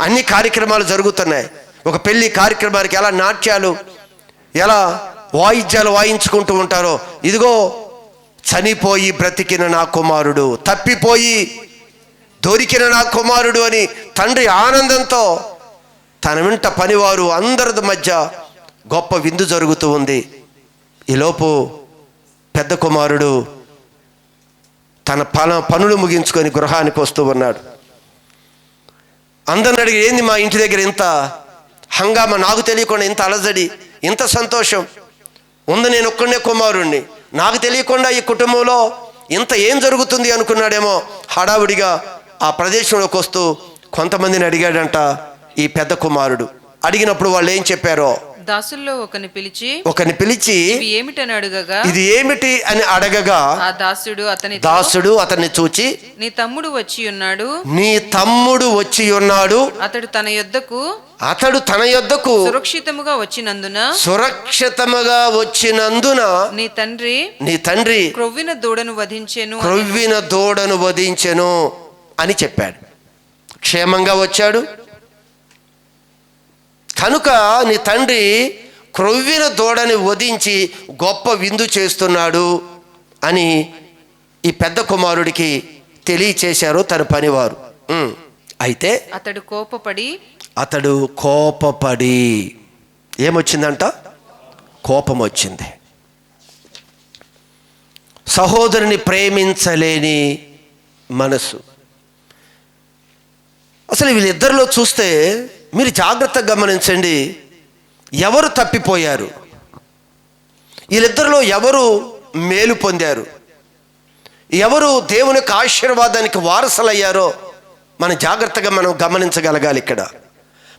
అన్ని కార్యక్రమాలు జరుగుతున్నాయి. ఒక పెళ్లి కార్యక్రమానికి ఎలా నాట్యాలు, ఎలా వాయిద్యాలు వాయించుకుంటూ ఉంటారో, ఇదిగో చనిపోయి బ్రతికిన నా కుమారుడు, తప్పిపోయి దొరికిన నా కుమారుడు అని తండ్రి ఆనందంతో తన వెంట పనివారు అందరి మధ్య గొప్ప విందు జరుగుతూ ఉంది. ఈలోపు పెద్ద కుమారుడు తన పనులు ముగించుకొని గృహానికి వస్తూ ఉన్నాడు. అందరిని అడిగి, ఏంది మా ఇంటి దగ్గర ఇంత హంగామా, నాకు తెలియకుండా ఇంత అలజడి, ఇంత సంతోషం ఉంది, నేను ఒక్కడే కుమారుణ్ణి, నాకు తెలియకుండా ఈ కుటుంబంలో ఇంత ఏం జరుగుతుంది అనుకున్నాడేమో. హడావుడిగా ఆ ప్రదేశంలోకి వస్తూ కొంతమందిని అడిగాడంట ఈ పెద్ద కుమారుడు. అడిగినప్పుడు వాళ్ళు ఏం చెప్పారో, దాసుల్లో ఒకని పిలిచి ఇది ఏమిటి అని అడగగా, ఆ దాసుడు అతన్ని చూచి, నీ తమ్ముడు వచ్చి ఉన్నాడు, అతడు తన యొద్దకు సురక్షితముగా వచ్చినందున నీ తండ్రి క్రొవ్విన దూడను వధించెను అని చెప్పాడు. క్షేమంగా వచ్చాడు కనుక నీ తండ్రి క్రొవ్విన దూడని వధించి గొప్ప విందు చేస్తున్నాడు అని ఈ పెద్ద కుమారుడికి తెలియచేశారు తన పనివారు. అయితే అతడు కోపపడి ఏమొచ్చిందంట? కోపం వచ్చింది. సహోదరుని ప్రేమించలేని మనసు. అసలు వీళ్ళిద్దరిలో చూస్తే మీరు జాగ్రత్తగా గమనించండి, ఎవరు తప్పిపోయారు, వీళ్ళిద్దరిలో ఎవరు మేలు పొందారు, ఎవరు దేవుని యొక్క ఆశీర్వాదానికి వారసులయ్యారో మనం జాగ్రత్తగా గమనించగలగాలి. ఇక్కడ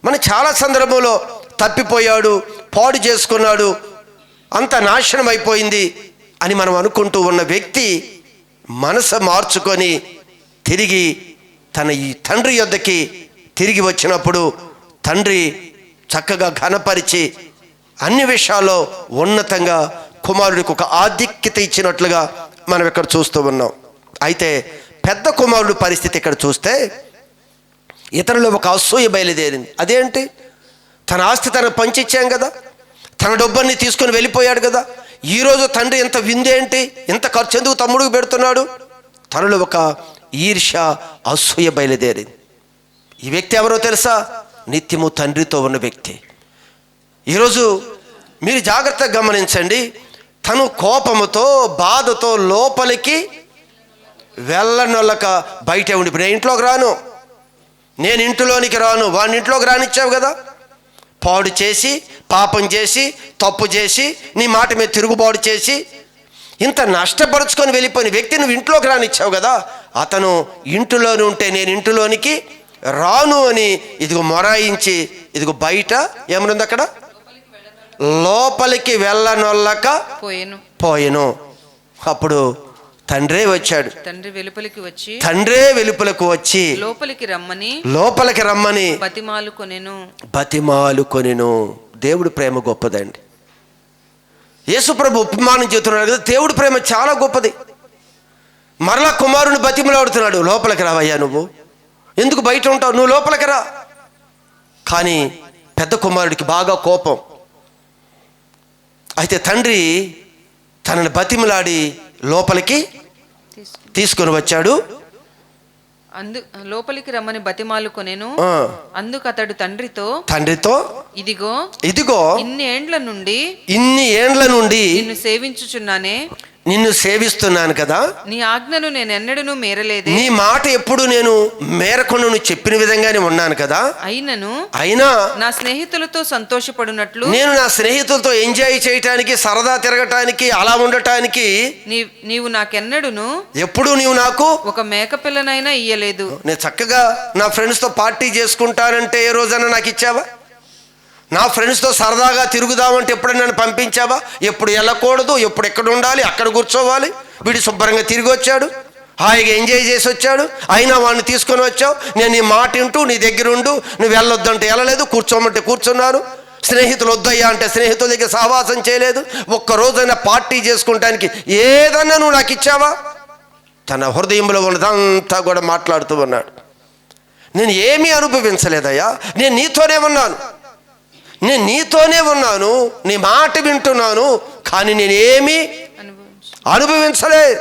మనం చాలా సందర్భంలో తప్పిపోయాడు, పాడు చేసుకున్నాడు, అంత నాశనం అయిపోయింది అని మనం అనుకుంటూ ఉన్న వ్యక్తి మనసు మార్చుకొని తిరిగి తన ఈ తండ్రి యొద్దకి తిరిగి వచ్చినప్పుడు తండ్రి చక్కగా ఘనపరిచి అన్ని విషయాల్లో ఉన్నతంగా కుమారుడికి ఒక ఆధిక్యత ఇచ్చినట్లుగా మనం ఇక్కడ చూస్తూ ఉన్నాం. అయితే పెద్ద కుమారుడు పరిస్థితి ఇక్కడ చూస్తే ఇతరులు ఒక అసూయ బయలుదేరింది. అదేంటి? తన ఆస్తి తనకు పంచిచ్చాం కదా, తన డబ్బుని తీసుకొని వెళ్ళిపోయాడు కదా, ఈరోజు తండ్రి ఎంత విందేంటి, ఎంత ఖర్చు ఎందుకు తమ్ముడికి పెడుతున్నాడు? తనలో ఒక ఈర్ష్య, అసూయ బయలుదేరింది. ఈ వ్యక్తి ఎవరో తెలుసా? నిత్యము తండ్రితో ఉన్న వ్యక్తి. ఈరోజు మీరు జాగ్రత్తగా గమనించండి. తను కోపముతో బాధతో లోపలికి వెళ్ళనొల్లక బయటే ఉండి, నేను ఇంట్లోకి రాను, నేను ఇంటిలోనికి రాను, వాడిని ఇంట్లోకి రానిచ్చావు కదా, పాడు చేసి పాపం చేసి తప్పు చేసి నీ మాట మీద తిరుగుబాటు చేసి ఇంత నష్టపరుచుకొని వెళ్ళిపోయిన వ్యక్తి నువ్వు ఇంట్లోకి రానిచ్చావు కదా, అతను ఇంటిలోనే ఉంటే నేను ఇంటిలోనికి రాను అని ఇదిగో మొరాయించి ఇదిగో బయట ఏమనుంది అక్కడ, లోపలికి వెళ్ళనొల్లక పోయెను. అప్పుడు తండ్రే వచ్చాడు. తండ్రే వెలుపలకు వచ్చి లోపలికి రమ్మని బతిమాలుకొనెను. దేవుడి ప్రేమ గొప్పదండి. యేసుప్రభు ఉపమానం చెబుతున్నాడు కదా, దేవుడి ప్రేమ చాలా గొప్పది. మరలా కుమారుని బతిమలాడుతున్నాడు, లోపలికి రావయ్యా, నువ్వు ఎందుకు బయట ఉంటావు, నువ్వు లోపలికి రా. కానీ పెద్ద కుమారుడికి బాగా కోపం. అయితే తండ్రి తనని బతిమలాడి లోపలికి తీసుకొని వచ్చాడు. లోపలికి రమ్మని బతిమాలుకొనెను. అందుకు అతడు తండ్రితో ఇదిగో ఇన్ని ఏండ్ల నుండి నిన్ను సేవిస్తున్నాను కదా, నీ ఆజ్ఞను నేను ఎన్నడూ మేరలేదు, నీ మాట ఎప్పుడు నేను మేరకుండా నువ్వు చెప్పిన విధంగానే ఉన్నాను కదా, అయినా నా స్నేహితులతో సంతోషపడినట్లు, నేను నా స్నేహితులతో ఎంజాయ్ చేయటానికి సరదా తిరగటానికి అలా ఉండటానికి నీవు నాకెన్నడును ఎప్పుడు నీవు నాకు ఒక మేకపిల్లనైనా ఇయ్యలేదు. నేను చక్కగా నా ఫ్రెండ్స్తో పార్టీ చేసుకుంటానంటే ఏ రోజైనా నాకు ఇచ్చావా? నా ఫ్రెండ్స్తో సరదాగా తిరుగుదామంటే ఎప్పుడైనా నన్ను పంపించావా? ఎప్పుడు వెళ్ళకూడదు, ఎప్పుడు ఎక్కడ ఉండాలి అక్కడ కూర్చోవాలి. వీడు శుభ్రంగా తిరిగి వచ్చాడు, హాయిగా ఎంజాయ్ చేసి వచ్చాడు, అయినా వాడిని తీసుకొని వచ్చావు. నేను నీ మాట వింటూ నీ దగ్గర ఉండు, నువ్వు వెళ్ళొద్దంటే వెళ్ళలేదు, కూర్చోమంటే కూర్చున్నాను, స్నేహితులు వద్దయ్యా అంటే స్నేహితుల దగ్గర సహవాసం చేయలేదు. ఒక్కరోజైనా పార్టీ చేసుకుంటానికి ఏదన్నా నువ్వు నాకు ఇచ్చావా? తన హృదయంలో ఉన్నదంతా కూడా మాట్లాడుతూ ఉన్నాడు. నేను ఏమీ అనుభవించలేదయ్యా, నేను నీతోనే ఉన్నాను, నీ మాట వింటున్నాను, కానీ నేనేమీ అనుభవించలేదు.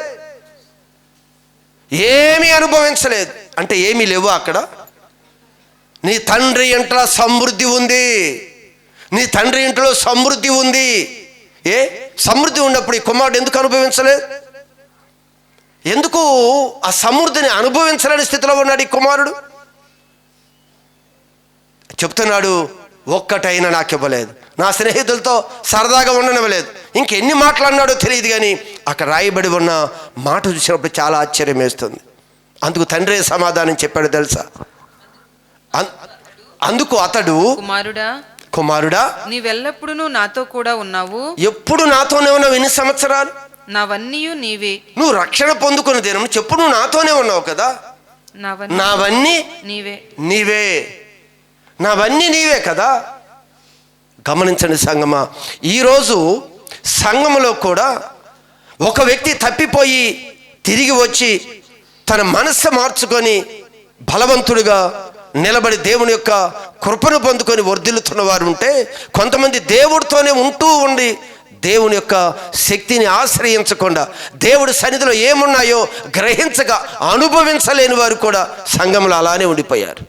అంటే ఏమీ లేవు అక్కడ. నీ తండ్రి ఇంట్లో సమృద్ధి ఉంది. సమృద్ధి ఉన్నప్పుడు ఈ కుమారుడు ఎందుకు అనుభవించలేదు? ఎందుకు ఆ సమృద్ధిని అనుభవించలేని స్థితిలో ఉన్నాడు ఈ కుమారుడు? చెప్తున్నాడు, ఒక్కటైనా నాకు ఇవ్వలేదు, నా స్నేహితులతో సరదాగా ఉండనివ్వలేదు. ఇంకెన్ని మాట్లాడినాడో తెలియదు, కానీ అక్కడ రాయబడి ఉన్న మాట చూసినప్పుడు చాలా ఆశ్చర్యం వేస్తుంది. అందుకు తండ్రి సమాధానం చెప్పాడు తెలుసా? అందుకు అతడు, కుమారుడా నీవెల్లప్పుడూ నాతో కూడా ఉన్నావు, ఎప్పుడు నాతోనే ఉన్నావు, ఎన్ని సంవత్సరాలు, నావన్నీ నీవే, నువ్వు రక్షణ పొందుకున్న దినం చెప్పు, నువ్వు నాతోనే ఉన్నావు కదా, నావన్నీ నీవే కదా. గమనించండి సంగమా, ఈరోజు సంఘములో కూడా ఒక వ్యక్తి తప్పిపోయి తిరిగి వచ్చి తన మనస్సు మార్చుకొని బలవంతుడిగా నిలబడి దేవుని యొక్క కృపను పొందుకొని వర్ధిల్లుతున్న వారు ఉంటే, కొంతమంది దేవుడితోనే ఉండి దేవుని యొక్క శక్తిని ఆశ్రయించకుండా దేవుడి సన్నిధిలో ఏమున్నాయో గ్రహించక అనుభవించలేని వారు కూడా సంఘంలో అలానే ఉండిపోయారు.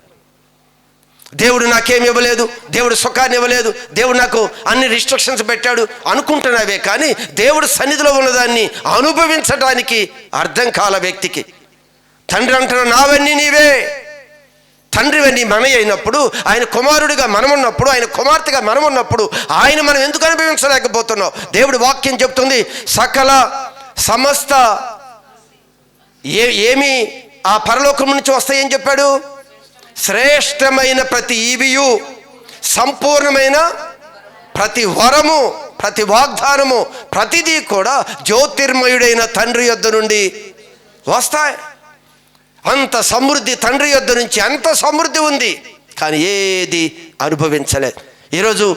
దేవుడు నాకేమి ఇవ్వలేదు, దేవుడు సుఖాన్ని ఇవ్వలేదు, దేవుడు నాకు అన్ని రిస్ట్రిక్షన్స్ పెట్టాడు అనుకుంటున్నావే, కానీ దేవుడు సన్నిధిలో ఉన్నదాన్ని అనుభవించడానికి అర్థం కాల వ్యక్తికి తండ్రి అంటున్నాడు, నావన్నీ నీవే. తండ్రివన్నీ మనయ్య అయినప్పుడు, ఆయన కుమారుడిగా మనమున్నప్పుడు, ఆయన కుమార్తెగా మనమున్నప్పుడు ఆయన మనం ఎందుకు అనుభవించలేకపోతున్నాం? దేవుడి వాక్యం చెప్తుంది, సమస్త ఏమి ఆ పరలోకం నుంచి వస్తాయని చెప్పాడు. శ్రేష్టమైన ప్రతి ఈవియు, సంపూర్ణమైన ప్రతి వరము, ప్రతి వాగ్దానము, ప్రతిదీ కూడా జ్యోతిర్మయుడైన తండ్రి యొద్ద నుండి వస్తాయి. అంత సమృద్ధి తండ్రి యొద్ద నుంచి అంత సమృద్ధి ఉంది, కానీ ఏది అనుభవించలేదు. ఈరోజు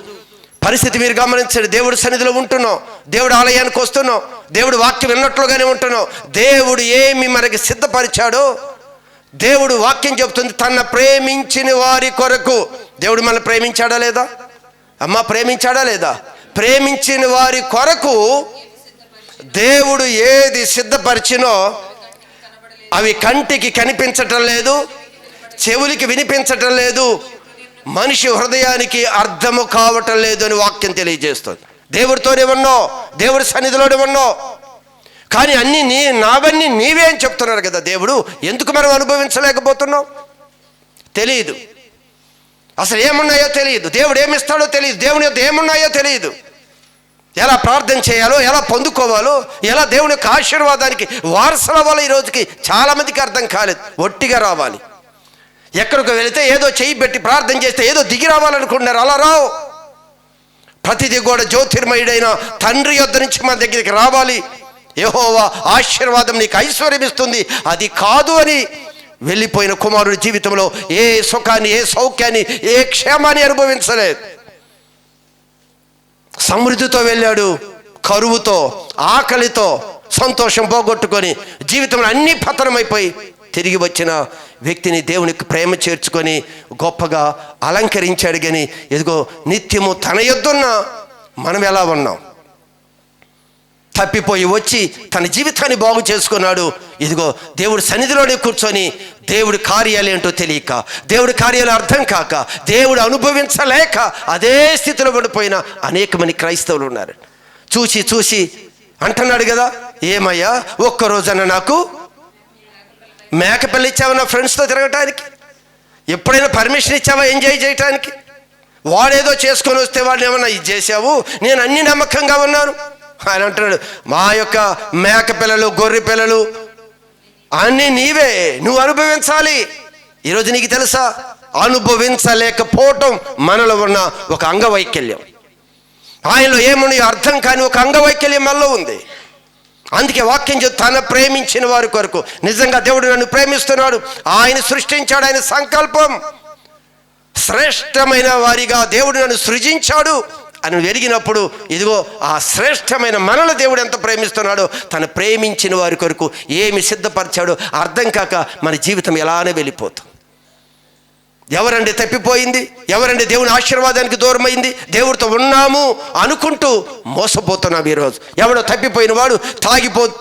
పరిస్థితి మీరు గమనించండి. దేవుడి సన్నిధిలో ఉంటున్నాం, దేవుడు ఆలయానికి వస్తున్నాం, దేవుడు వాక్యం విన్నట్లుగానే ఉంటున్నాం. దేవుడు ఏమి మనకి సిద్ధపరిచాడో దేవుడు వాక్యం చెప్తుంది, తన ప్రేమించిన వారి కొరకు. దేవుడు మనల్ని ప్రేమించాడా లేదా? అమ్మ ప్రేమించాడా లేదా? ప్రేమించిన వారి కొరకు దేవుడు ఏది సిద్ధపరిచినో అవి కంటికి కనిపించటం లేదు, చెవులకి వినిపించటం లేదు, మనిషి హృదయానికి అర్థము కావటం లేదు అని వాక్యం తెలియజేస్తుంది. దేవుడితోనే ఉన్నావు, దేవుడి సన్నిధిలోనే ఉన్నావు, కానీ అన్నీ నావన్నీ నీవే అని చెప్తున్నారు కదా దేవుడు. ఎందుకు మనం అనుభవించలేకపోతున్నాం? తెలియదు, అసలు ఏమున్నాయో తెలియదు, దేవుడు ఏమిస్తాడో తెలియదు, దేవుని యొక్క ఏమున్నాయో తెలియదు, ఎలా ప్రార్థన చేయాలో, ఎలా పొందుకోవాలో, ఎలా దేవుని యొక్క ఆశీర్వాదానికి వారసులు అవ్వాలో ఈ రోజుకి చాలామందికి అర్థం కాలేదు. ఒట్టిగా రావాలి, ఎక్కడికి వెళితే ఏదో చెయ్యి పెట్టి ప్రార్థన చేస్తే ఏదో దిగి రావాలనుకుంటున్నారు. అలా రావు. ప్రతిదీ కూడా జ్యోతిర్మయుడైన తండ్రి యొద్ద నుంచి మన దగ్గరికి రావాలి. యెహోవా ఆశీర్వాదం నీకు ఐశ్వర్యం ఇస్తుంది, అది కాదు అని వెళ్ళిపోయిన కుమారుడి జీవితంలో ఏ సుఖాన్ని, ఏ సౌఖ్యాన్ని, ఏ క్షేమాన్ని అనుభవించలేదు. సమృద్ధితో వెళ్ళాడు, కరువుతో, ఆకలితో సంతోషం పోగొట్టుకొని జీవితంలో అన్నీ పతనమైపోయి తిరిగి వచ్చిన వ్యక్తిని దేవునికి ప్రేమ చేర్చుకొని గొప్పగా అలంకరించాడు. కానీ ఎదుగో నిత్యము తన యొద్దున్న మనం ఎలా ఉన్నాం? తప్పిపోయి వచ్చి తన జీవితాన్ని బాగు చేసుకున్నాడు. ఇదిగో దేవుడి సన్నిధిలోనే కూర్చొని దేవుడి కార్యాలు ఏంటో తెలియక, దేవుడి కార్యాలు అర్థం కాక, దేవుడు అనుభవించలేక అదే స్థితిలో పడిపోయిన అనేక మంది క్రైస్తవులు ఉన్నారు. చూసి చూసి అంటున్నాడు కదా, ఏమయ్యా ఒక్కరోజన్నా నాకు మేకపిల్ల ఇచ్చావా నా ఫ్రెండ్స్తో తిరగటానికి? ఎప్పుడైనా పర్మిషన్ ఇచ్చావా ఎంజాయ్ చేయటానికి? వాడేదో చేసుకొని వస్తే వాడిని ఏమన్నా ఇది చేసావు, నేను అన్ని నమ్మకంగా ఉన్నాను. ఆయన అంటున్నాడు, మా యొక్క మేక పిల్లలు, గొర్రె పిల్లలు అన్నీ నీవే, నువ్వు అనుభవించాలి. ఈరోజు నీకు తెలుసా, అనుభవించలేకపోవటం మనలో ఉన్న ఒక అంగవైకల్యం. ఆయనలో ఏమున్నాయో అర్థం కాని ఒక అంగవైకల్యం మనలో ఉంది. అందుకే వాక్యం చెప్తే తన ప్రేమించిన వారి కొరకు, నిజంగా దేవుడు నన్ను ప్రేమిస్తున్నాడు, ఆయన సృష్టించాడు, ఆయన సంకల్పం శ్రేష్టమైన వారిగా దేవుడు నన్ను సృజించాడు అని ఎరిగినప్పుడు ఇదిగో ఆ శ్రేష్టమైన మనల దేవుడు ఎంత ప్రేమిస్తున్నాడో, తను ప్రేమించిన వారి కొరకు ఏమి సిద్ధపరిచాడో అర్థం కాక మన జీవితం ఎలానే వెళ్ళిపోతాం. ఎవరండి తప్పిపోయింది? ఎవరండి దేవుని ఆశీర్వాదానికి దూరమైంది? దేవుడితో ఉన్నాము అనుకుంటూ మోసపోతున్నాం. ఈరోజు ఎవడో తప్పిపోయిన వాడు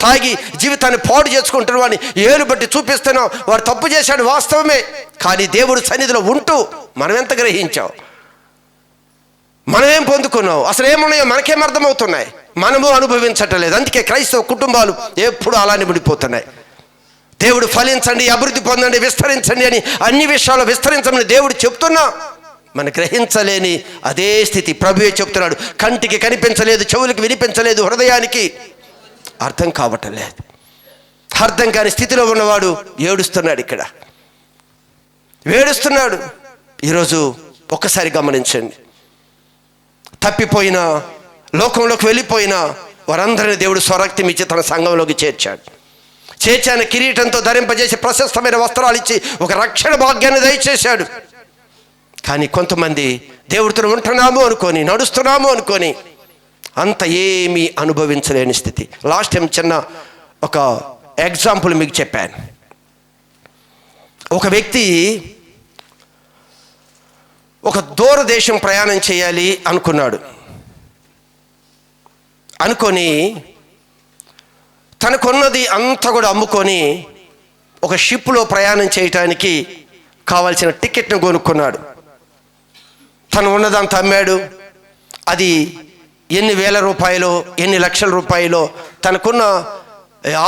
తాగి జీవితాన్ని పాడు చేసుకుంటున్న వాడిని ఏలు బట్టి చూపిస్తున్నాం. వాడు తప్పు చేశాడు వాస్తవమే, కానీ దేవుడు సన్నిధిలో ఉంటూ మనం ఎంత గ్రహించాం, మనమేం పొందుకున్నాం, అసలు ఏమున్నాయో మనకేం అర్థమవుతున్నాయి, మనము అనుభవించటం లేదు. అందుకే క్రైస్తవ కుటుంబాలు ఎప్పుడు అలానే విడిపోతున్నాయి. దేవుడు ఫలించండి, అభివృద్ధి పొందండి, విస్తరించండి అని అన్ని విషయాలు విస్తరించమని దేవుడు చెప్తున్నా మనం గ్రహించలేని అదే స్థితి ప్రభువే చెప్తున్నాడు. కంటికి కనిపించలేదు, చెవులకి వినిపించలేదు, హృదయానికి అర్థం కావటం లేదు. అర్థం కాని స్థితిలో ఉన్నవాడు ఏడుస్తున్నాడు, ఇక్కడ వేడుస్తున్నాడు. ఈరోజు ఒక్కసారి గమనించండి, తప్పిపోయిన లోకంలోకి వెళ్ళిపోయిన వారందరినీ దేవుడు స్వరక్తం ఇచ్చి తన సంఘంలోకి చేర్చాను. కిరీటంతో ధరింపజేసి ప్రశస్తమైన వస్త్రాలు ఇచ్చి ఒక రక్షణ భాగ్యాన్ని దయచేశాడు. కానీ కొంతమంది దేవుడితో ఉంటున్నాము అనుకొని, నడుస్తున్నాము అనుకొని అంత ఏమీ అనుభవించలేని స్థితి. లాస్ట్ టైం చిన్న ఒక ఎగ్జాంపుల్ మీకు చెప్పాను. ఒక వ్యక్తి ఒక దూరదేశం ప్రయాణం చేయాలి అనుకొని తనకున్నది అంతా కూడా అమ్ముకొని ఒక షిప్లో ప్రయాణం చేయటానికి కావాల్సిన టికెట్ను కొనుక్కున్నాడు. తను ఉన్నదంతా అమ్మాడు. అది ఎన్ని వేల రూపాయలు, ఎన్ని లక్షల రూపాయలు, తనకున్న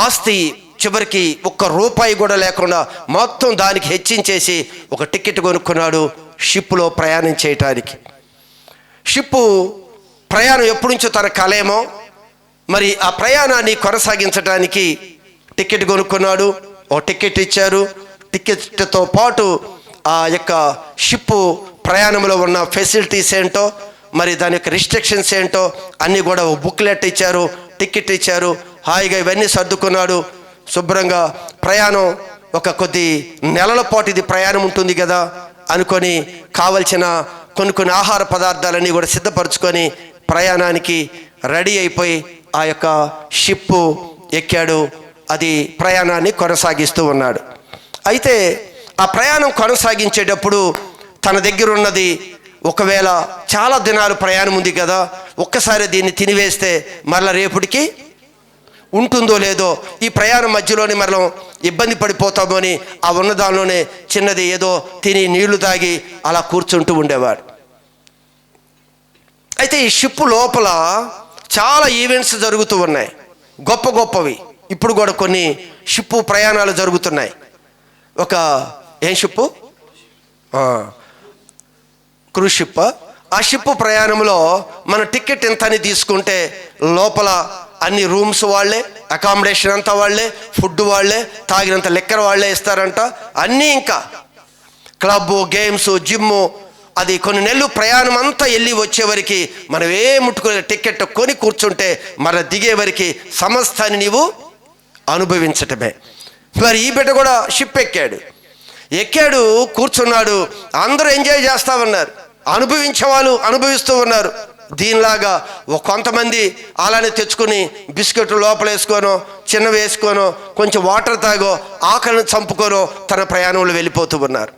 ఆస్తి చివరికి ఒక్క రూపాయి కూడా లేకుండా మొత్తం దానికి హెచ్చించేసి ఒక టికెట్ కొనుక్కున్నాడు షిప్లో ప్రయాణం చేయటానికి. షిప్పు ప్రయాణం ఎప్పటి నుంచో తన కలేమో, మరి ఆ ప్రయాణాన్ని కొనసాగించడానికి టికెట్ కొనుక్కున్నాడు. ఓ టికెట్ ఇచ్చారు. టికెట్తో పాటు ఆ యొక్క షిప్పు ప్రయాణంలో ఉన్న ఫెసిలిటీస్ ఏంటో, మరి దాని యొక్క రిస్ట్రిక్షన్స్ ఏంటో అన్నీ కూడా ఓ బుక్లెట్ ఇచ్చారు, టికెట్ ఇచ్చారు. హాయిగా ఇవన్నీ సర్దుకున్నాడు. శుభ్రంగా ప్రయాణం ఒక కొద్ది నెలల పాటు ఇది ప్రయాణం ఉంటుంది కదా అనుకొని కావలసిన కొన్ని ఆహార పదార్థాలన్నీ కూడా సిద్ధపరచుకొని ప్రయాణానికి రెడీ అయిపోయి ఆ యొక్క షిప్పు ఎక్కాడు. అది ప్రయాణాన్ని కొనసాగిస్తూ ఉన్నాడు. అయితే ఆ ప్రయాణం కొనసాగించేటప్పుడు తన దగ్గర ఉన్నది, ఒకవేళ చాలా దినాలు ప్రయాణం ఉంది కదా, ఒక్కసారి దీన్ని తినివేస్తే మరలా రేపటికి ఉంటుందో లేదో, ఈ ప్రయాణం మధ్యలోనే మనం ఇబ్బంది పడిపోతామో అని ఆ ఉన్న దానిలోనే చిన్నది ఏదో తిని నీళ్లు తాగి అలా కూర్చుంటూ ఉండేవాడు. అయితే ఈ షిప్ లోపల చాలా ఈవెంట్స్ జరుగుతూ ఉన్నాయి, గొప్ప గొప్పవి. ఇప్పుడు కూడా కొన్ని షిప్పు ప్రయాణాలు జరుగుతున్నాయి. ఒక ఏం షిప్పు, క్రూజ్ షిప్. ఆ షిప్పు ప్రయాణంలో మన టికెట్ ఎంత అని తీసుకుంటే లోపల అన్ని రూమ్స్ వాళ్ళే, అకామిడేషన్ అంతా వాళ్ళే, ఫుడ్ వాళ్ళే, తాగినంత లెక్కర్ వాళ్ళే ఇస్తారంట అన్నీ. ఇంకా క్లబ్, గేమ్స్, జిమ్ము, అది కొన్ని నెలలు ప్రయాణం అంతా వెళ్ళి వచ్చేవరికి మనం ముట్టుకునే టికెట్ కొని కూర్చుంటే మన దిగేవరికి సమస్తాన్ని నీవు అనుభవించటమే. మరి ఈ బిడ్డ కూడా షిప్ ఎక్కాడు, కూర్చున్నాడు. అందరూ ఎంజాయ్ చేస్తా ఉన్నారు, అనుభవించే వాళ్ళు అనుభవిస్తూ ఉన్నారు. దీనిలాగా కొంతమంది అలానే తెచ్చుకొని బిస్కెట్లు లోపల వేసుకోనో, చిన్నవి వేసుకోనో, కొంచెం వాటర్ తాగో, ఆకలిని చంపుకోనో తన ప్రయాణంలో వెళ్ళిపోతూ ఉన్నారు.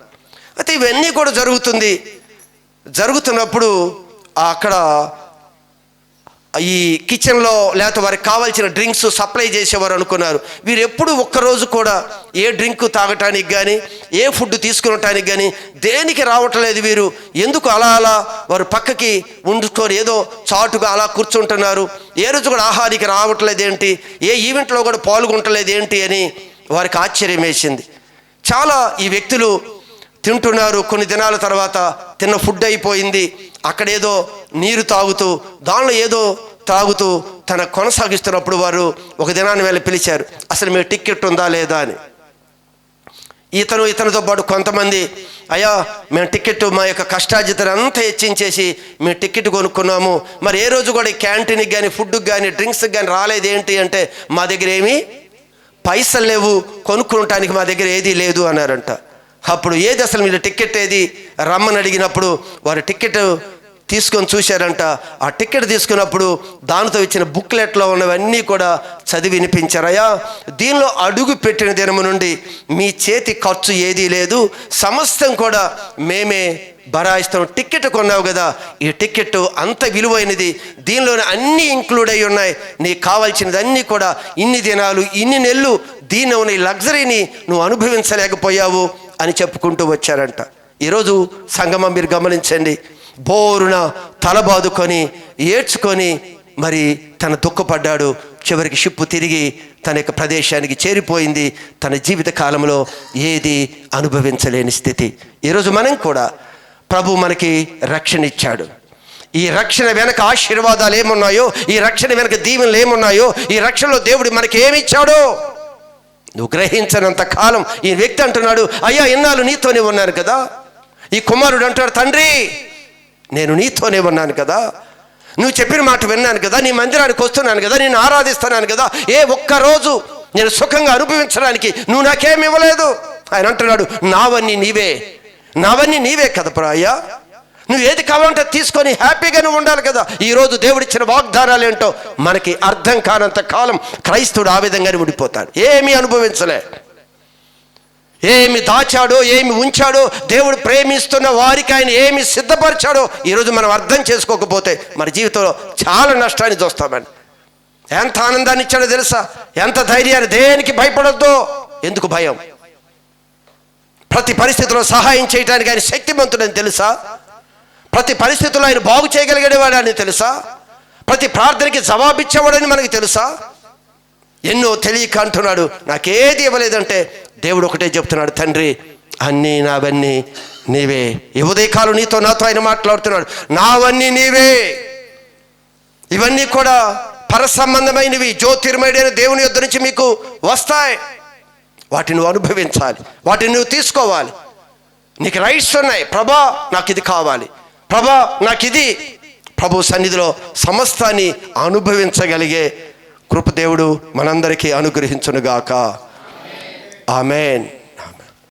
అయితే ఇవన్నీ కూడా జరుగుతున్నప్పుడు అక్కడ ఈ కిచెన్లో లేకపోతే వారికి కావాల్సిన డ్రింక్స్ సప్లై చేసేవారు అనుకున్నారు. వీరు ఎప్పుడు ఒక్కరోజు కూడా ఏ డ్రింక్ తాగటానికి కానీ, ఏ ఫుడ్ తీసుకునటానికి కానీ దేనికి రావట్లేదు. వీరు ఎందుకు అలా వారు పక్కకి ఉండుకొని ఏదో చాటుగా అలా కూర్చుంటున్నారు? ఏ రోజు కూడా ఆహారికి రావట్లేదు ఏంటి, ఏ ఈవెంట్లో కూడా పాల్గొంటలేదు ఏంటి అని వారికి ఆశ్చర్యం వేసింది. చాలా ఈ వ్యక్తులు తింటున్నారు. కొన్ని దినాల తర్వాత తిన్న ఫుడ్ అయిపోయింది, అక్కడేదో నీరు తాగుతూ దానిలో ఏదో తాగుతూ తన కొనసాగిస్తున్నప్పుడు వారు ఒక దినాన్ని వెళ్ళి పిలిచారు, అసలు మీ టికెట్ ఉందా లేదా అని. ఇతనితో పాటు కొంతమంది, అయ్యా మేము టికెట్ మా యొక్క కష్టార్జితను అంతా హెచ్చించేసి మేము టికెట్ కొనుక్కున్నాము, మరి ఏ రోజు కూడా క్యాంటీన్కి కానీ, ఫుడ్కి కానీ, డ్రింక్స్కి కానీ రాలేదేంటి అంటే, మా దగ్గర ఏమీ పైసలు లేవు, కొనుక్కోవటానికి మా దగ్గర ఏదీ లేదు అన్నారంట. అప్పుడు ఏది అసలు మీరు టికెట్ ఏది రమ్మని అడిగినప్పుడు వారు టికెట్ తీసుకొని చూశారంట. ఆ టికెట్ తీసుకున్నప్పుడు దానితో ఇచ్చిన బుక్లెట్లో ఉన్నవన్నీ కూడా చదివి వినిపించారయ్యా, దీనిలో అడుగు పెట్టిన దినము నుండి మీ చేతి ఖర్చు ఏదీ లేదు, సమస్తం కూడా మేమే బరాయిస్తాం. టికెట్ కొన్నావు కదా, ఈ టికెట్ అంత విలువైనది, దీనిలోనే అన్నీ ఇంక్లూడ్ అయి ఉన్నాయి, నీకు కావాల్సినది అన్నీ కూడా ఇన్ని దినాలు ఇన్ని నెలలు దీని ఉన్న లగ్జరీని నువ్వు అనుభవించలేకపోయావు అని చెప్పుకుంటూ వచ్చారంట. ఈరోజు సంగమం మీరు గమనించండి, బోరున తలబాదుకొని ఏడ్చుకొని మరి తన దుఃఖపడ్డాడు. చివరికి షిప్పు తిరిగి తన యొక్క ప్రదేశానికి చేరిపోయింది. తన జీవిత కాలంలో ఏది అనుభవించలేని స్థితి. ఈరోజు మనం కూడా ప్రభు మనకి రక్షణ ఇచ్చాడు. ఈ రక్షణ వెనక ఆశీర్వాదాలు ఏమున్నాయో, ఈ రక్షణ వెనక దీవెనలు ఏమున్నాయో, ఈ రక్షణలో దేవుడు మనకి ఏమిచ్చాడో నువ్వు గ్రహించనంత కాలం ఈ వ్యక్తి అంటున్నాడు, అయ్యా ఇన్నాళ్ళు నీతోనే ఉన్నాను కదా. ఈ కుమారుడు అంటాడు, తండ్రి నేను నీతోనే ఉన్నాను కదా, నువ్వు చెప్పిన మాట విన్నాను కదా, నీ మందిరానికి వస్తున్నాను కదా, నేను ఆరాధిస్తున్నాను కదా, ఏ ఒక్కరోజు నేను సుఖంగా అనుభవించడానికి నువ్వు నాకేమి ఇవ్వలేదు. ఆయన అంటున్నాడు, నావన్నీ నీవే కదా అయ్యా, నువ్వు ఏది కావాలంటే తీసుకొని హ్యాపీగా నువ్వు ఉండాలి కదా. ఈరోజు దేవుడిచ్చిన వాగ్దానాలు ఏంటో మనకి అర్థం కానంత కాలం క్రైస్తవుడు ఆ విధంగానే ఉండిపోతాడు. ఏమీ అనుభవించలే, ఏమి దాచాడో, ఏమి ఉంచాడో, దేవుడు ప్రేమిస్తున్న వారికి ఆయన ఏమి సిద్ధపరిచాడో ఈరోజు మనం అర్థం చేసుకోకపోతే మన జీవితంలో చాలా నష్టాన్ని చూస్తామండి. ఎంత ఆనందాన్ని ఇచ్చాడో తెలుసా, ఎంత ధైర్యాన్ని, దేనికి భయపడొద్దు. ఎందుకు భయం? ప్రతి పరిస్థితిలో సహాయం చేయడానికి ఆయన శక్తిమంతుడని తెలుసా, ప్రతి పరిస్థితుల్లో ఆయన బాగు చేయగలిగేవాడని తెలుసా, ప్రతి ప్రార్థనకి జవాబిచ్చేవాడని మనకి తెలుసా. ఎన్నో తెలియక అంటున్నాడు, నాకేది ఇవ్వలేదంటే దేవుడు ఒకటే చెప్తున్నాడు, తండ్రి అన్నీ నావన్నీ నీవే. ఈ ఉదయకాలం నాతో ఆయన మాట్లాడుతున్నాడు, నావన్నీ నీవే. ఇవన్నీ కూడా పరసంబంధమైనవి, జ్యోతిర్మయుడైన దేవుని యొద్ద నుంచి మీకు వస్తాయి. వాటిని నువ్వు అనుభవించాలి, వాటిని నువ్వు తీసుకోవాలి. నీకు రైట్స్ ఉన్నాయి, ప్రభా నాకు ఇది కావాలి, ప్రభా నాకు ఇది. ప్రభు సన్నిధిలో సమస్తాన్ని అనుభవించగలిగే కృప దేవుడు మనందరికీ అనుగ్రహించునుగాక. ఆమేన్.